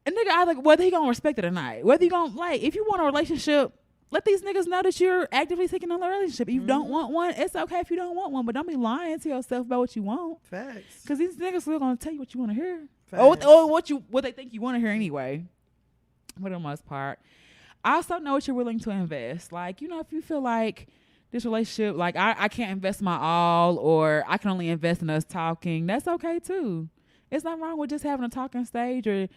a nigga either whether he gonna respect it or not, whether you gonna like if you want a relationship, let these niggas know that you're actively seeking another relationship. If you don't want one, it's okay if you don't want one, but don't be lying to yourself about what you want. Facts. Cause these niggas still gonna tell you what you want to hear, Facts. or what they think you want to hear anyway. For the most part, I also know what you're willing to invest. Like, you know, if you feel like this relationship, like I can't invest my all, or I can only invest in us talking, that's okay too. It's not wrong with just having a talking stage, or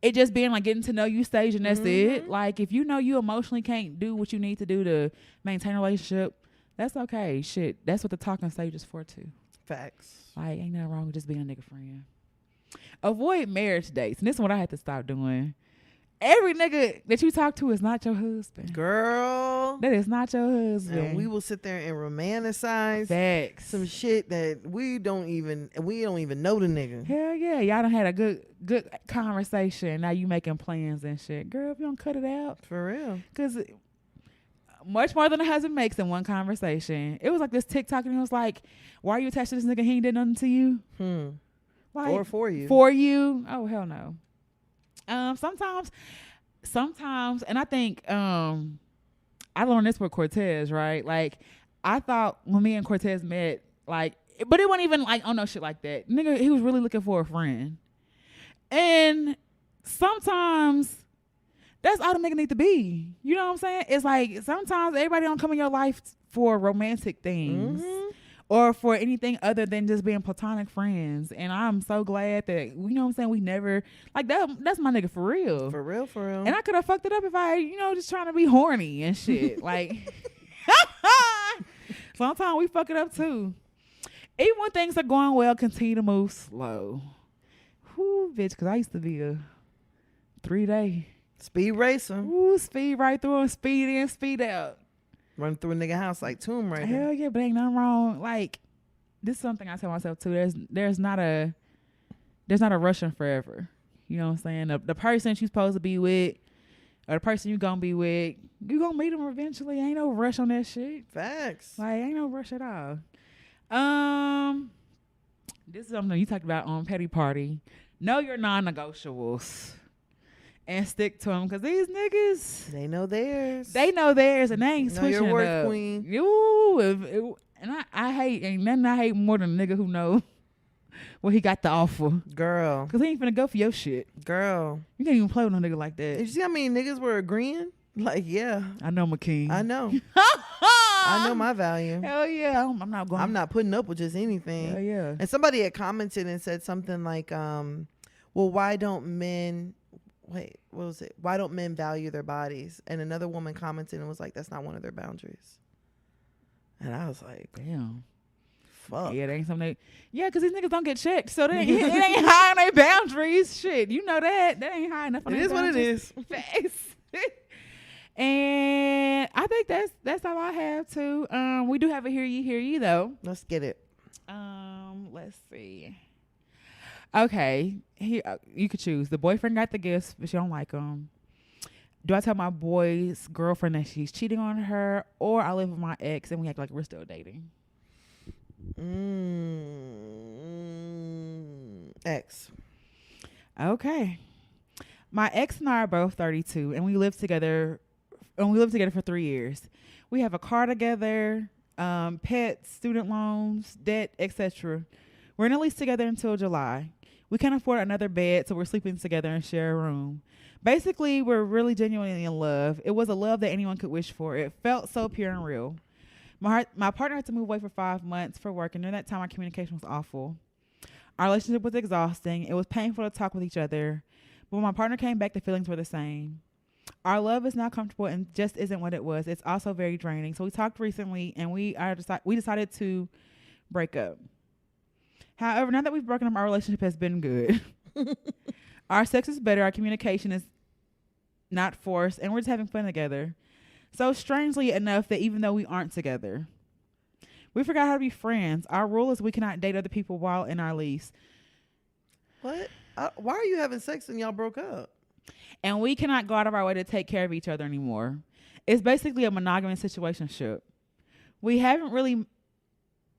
it just being like getting to know you stage, and that's it. Like if you know you emotionally can't do what you need to do to maintain a relationship, that's okay. Shit, that's what the talking stage is for too. Facts. Like ain't nothing wrong with just being a nigga friend. Avoid marriage dates, and this is what I had to stop doing. Every nigga that you talk to is not your husband. Girl. That is not your husband. And we will sit there and romanticize Facts. some shit that we don't even know the nigga. Hell yeah, y'all done had a good conversation. Now you making plans and shit. Girl, if you don't cut it out. For real. Because much more than a husband makes in one conversation. It was like this TikTok, and it was like, why are you attached to this nigga? He ain't did nothing to you. Like, Or for you. For you? Oh, hell no. Sometimes, and I think I learned this with Cortez, right? Like, I thought when me and Cortez met, like, but it wasn't even like, oh no, shit like that. Nigga, he was really looking for a friend. And sometimes that's all the nigga need to be. You know what I'm saying? It's like sometimes everybody don't come in your life for romantic things. Or for anything other than just being platonic friends. And I'm so glad that, you know what I'm saying, we never, like, that's my nigga for real. For real, for real. And I could have fucked it up if I, you know, just trying to be horny and shit. Like, sometimes we fuck it up too. Even when things are going well, continue to move slow. Whoo, bitch, because I used to be a 3-day. Speed racer. Ooh, speed right through and speed in, speed out. Run through a nigga house like Tomb Raider. Hell yeah, but ain't nothing wrong. Like, this is something I tell myself too. There's not a rushing forever. You know what I'm saying? The person you're supposed to be with, or the person you gonna be with, you gonna meet them eventually. Ain't no rush on that shit. Facts. Like, ain't no rush at all. This is something you talked about on Petty Party. Know your non-negotiables. and stick to them, because these niggas, They know theirs. they know theirs and they ain't Know your switching it worth, up. queen. And I hate, ain't nothing I hate more than a nigga who know what he got to offer. Girl. Because he ain't finna go for your shit. Girl. You can't even play with no nigga like Did you that. see how many niggas were agreeing? Like, yeah, I know McKean. I know. I know my value. Hell yeah. I'm not going. I'm not putting up with just anything. Hell yeah. And somebody had commented and said something like, well, why don't men value their bodies? And another woman commented and was like, that's not one of their boundaries. And I was like, Damn. fuck. Yeah, they ain't something. Yeah, because these niggas don't get checked. So it ain't high on their boundaries. Shit, you know that. That ain't high enough on It their is what it boundaries. is. Facts. And I think that's all I have too. We do have a hear ye though. Let's get it. Let's see. Okay, here you could choose. The boyfriend got the gifts, but she don't like them. Do I tell my boy's girlfriend that she's cheating on her, or I live with my ex and we act like we're still dating? X. Okay. My ex and I are both 32, and we live together. And we lived together for 3 years. We have a car together, pets, student loans, debt, etc. We're in a lease together until July. We can't afford another bed, so we're sleeping together and share a room. Basically, we're really genuinely in love. It was a love that anyone could wish for. It felt so pure and real. My partner had to move away for 5 months for work, and during that time, our communication was awful. Our relationship was exhausting. It was painful to talk with each other. But when my partner came back, the feelings were the same. Our love is not comfortable and just isn't what it was. It's also very draining. So we talked recently, and we decided to break up. However, now that we've broken up, our relationship has been good. Our sex is better. Our communication is not forced, and we're just having fun together. So strangely enough, that even though we aren't together, we forgot how to be friends. Our rule is we cannot date other people while in our lease. What? Why are you having sex when y'all broke up? And we cannot go out of our way to take care of each other anymore. It's basically a monogamous situationship. We haven't really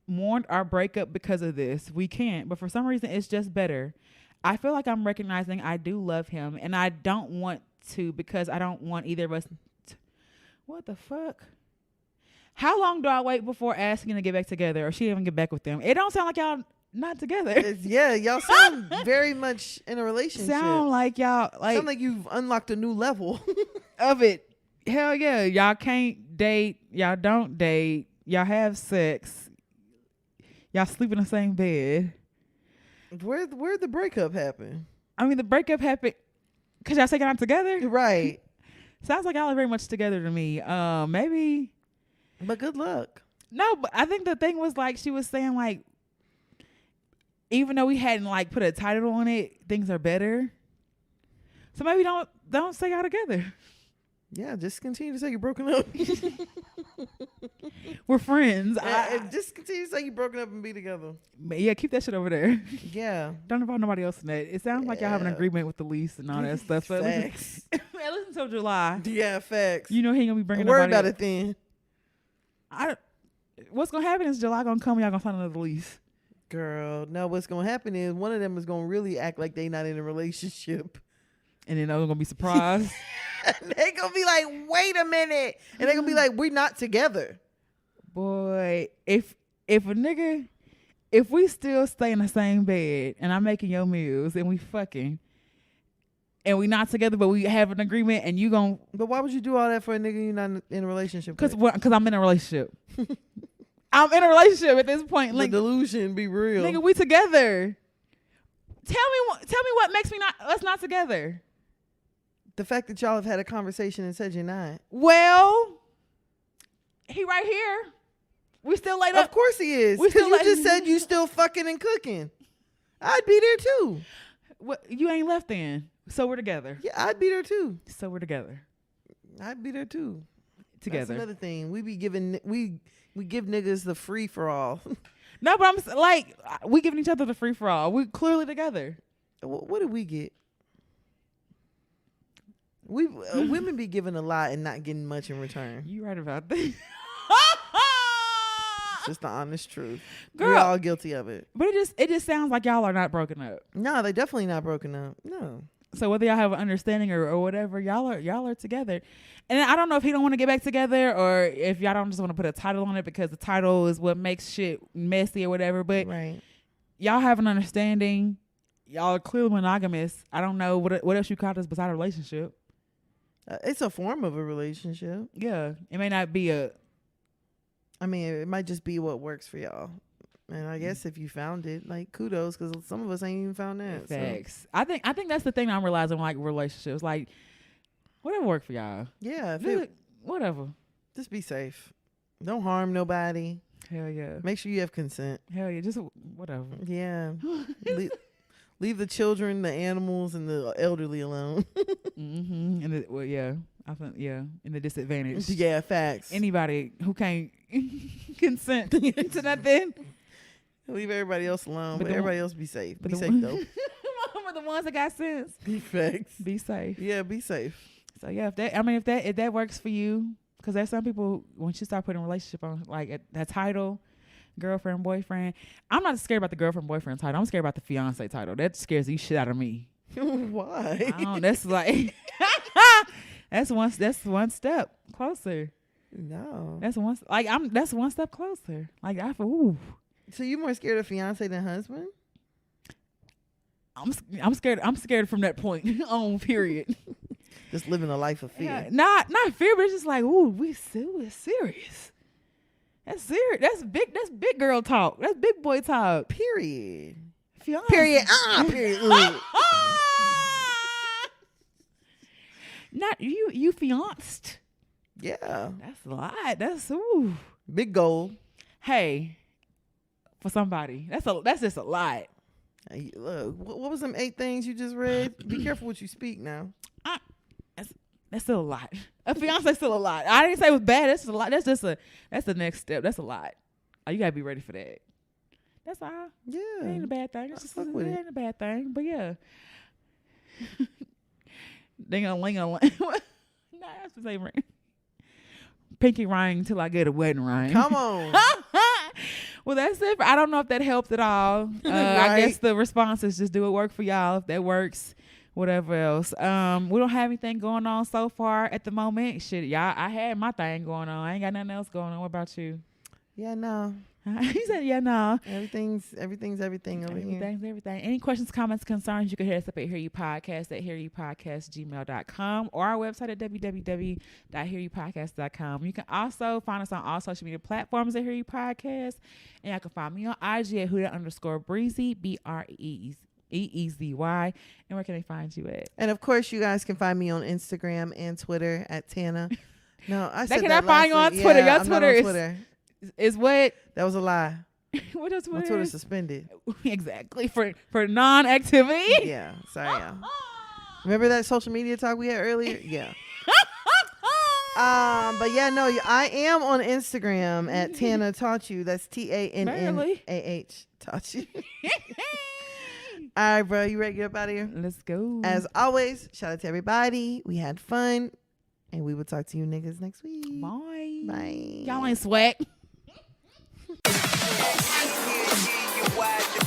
mourned our breakup because of this. We can't, but for some reason, it's just better. I feel like I'm recognizing I do love him, and I don't want to because I don't want either of us. What the fuck? How long do I wait before asking to get back together, or she even get back with them? It don't sound like y'all not together. Yeah, y'all sound very much in a relationship. Sound like y'all Sound like you've unlocked a new level. of it. Hell yeah. Y'all can't date. Y'all don't date. Y'all have sex. Y'all sleep in the same bed. Where'd the breakup happen? I mean, the breakup happened because y'all taking out together. Right. Sounds like y'all are very much together to me. Maybe. But good luck. No, but I think the thing was like she was saying like, even though we hadn't like put a title on it, things are better. So maybe don't stay out together. Yeah, just continue to say you're broken up. We're friends. Just continue to say you're broken up and be together. Yeah, keep that shit over there. Yeah. Don't involve nobody else in that. It sounds like y'all have an Yeah. agreement with the lease and all that stuff. So Facts. at least until July. Yeah, facts. You know he ain't gonna be bringing Don't worry nobody about it then. What's gonna happen is July gonna come and y'all gonna sign another lease. Girl, no, what's going to happen is one of them is going to really act like they not in a relationship. And then they're gonna be surprised. They going to be like, wait a minute. And they going to be like, we're not together. Boy, if we still stay in the same bed and I'm making your meals and we fucking and we not together but we have an agreement and you gon' But why would you do all that for a nigga you're not in a relationship cause with? I'm in a relationship. I'm in a relationship at this point. The Like, delusion be real. nigga, we together. Tell me what makes us not together. The fact that y'all have had a conversation and said you're not. Well, he right here. We still laid up. Of course he is. We Because still you just said you still fucking and cooking. I'd be there too. What, you ain't left then. So we're together. Yeah, I'd be there too. So we're together. I'd be there too. Together. That's another thing. We give niggas the free for all. No, but I'm like, we giving each other the free for all. We clearly together. What did we get? We women be giving a lot and not getting much in return. You right about that. It's just the honest truth. Girl. We're all guilty of it. But it just sounds like y'all are not broken up. No, they definitely not broken up. No. So whether y'all have an understanding or whatever, y'all are together. And I don't know if he don't want to get back together or if y'all don't just want to put a title on it because the title is what makes shit messy or whatever. But Right. y'all have an understanding. Y'all are clearly monogamous. I don't know what else you call this besides a relationship. It's a form of a relationship. Yeah, it may not be a. I mean, it might just be what works for y'all. And I guess if you found it, like, kudos, because some of us ain't even found that. So. Facts. I think that's the thing I'm realizing, like, relationships, like, whatever work for y'all. Yeah, Whatever. just be safe. Don't harm nobody. Hell yeah. Make sure you have consent. Hell yeah. Just whatever. Yeah. Leave the children, the animals, and the elderly alone. Mm-hmm. And yeah, I think and the disadvantage. Yeah, facts. Anybody who can't consent to nothing. Leave everybody else alone, But but the everybody else be safe. but Be the safe one- though. But the ones that got sense, Facts. be safe. Yeah, be safe. So yeah, if that works for you, because there's some people once you start putting relationship on like that title, girlfriend, boyfriend. I'm not scared about the girlfriend, boyfriend title. I'm scared about the fiance title. That scares the shit out of me. Why? That's like that's one step closer. No. That's one step closer. Like I feel ooh. So you more scared of fiance than husband? I'm scared. I'm scared from that point on. Period. Just living a life of fear. Yeah, not fear, but it's just like ooh, we're serious. That's serious. That's big girl talk. That's big boy talk. Period. Fiance. Period. Period. Ooh. Not you fianced. Yeah. That's a lot. That's ooh. Big goal. Hey, for somebody, that's just a lot. Hey, look, what was them 8 things you just read? Be careful what you speak now. That's still a lot. A fiance still a lot. I didn't say it was bad. That's a lot. That's the next step. That's a lot. Oh, you gotta be ready for that. That's all. Yeah. It ain't a bad thing. It's just, fuck it with it. ain't a bad thing. But yeah. Ding-a-ling-a-ling. Nah, that's the same ring. Pinky ring till I get a wedding ring. Come on. Well, that's it. I don't know if that helped at all. I Right. guess the response is just do what work for y'all. If that works, whatever else. We don't have anything going on so far at the moment. Shit, y'all, I had my thing going on. I ain't got nothing else going on. What about you? Yeah, no. He said, yeah, no. Everything's everything over here. Everything's everything. Any questions, comments, concerns, you can hit us up at hearyoupodcast@hearyoupodcast@gmail.com or our website at www.hearyoupodcast.com. You can also find us on all social media platforms at Hear You Podcast. And you can find me on IG at Huda_Breezy, BREEZY. And where can they find you at? And of course, you guys can find me on Instagram and Twitter at Tana. No, I said They that cannot find you on last week. Twitter. Yeah, Your I'm not Twitter on is- Twitter. Is what? That was a lie. What else? My Twitter's suspended. Exactly. For non-activity. Yeah, sorry, y'all. Remember that social media talk we had earlier? Yeah. But yeah, no, I am on Instagram at Tana Taught You. That's TANNAH Taught You. All right, bro, you ready to get up out of here? Let's go. As always, shout out to everybody. We had fun, and we will talk to you niggas next week. Bye. Bye. Y'all ain't swag. You wide, you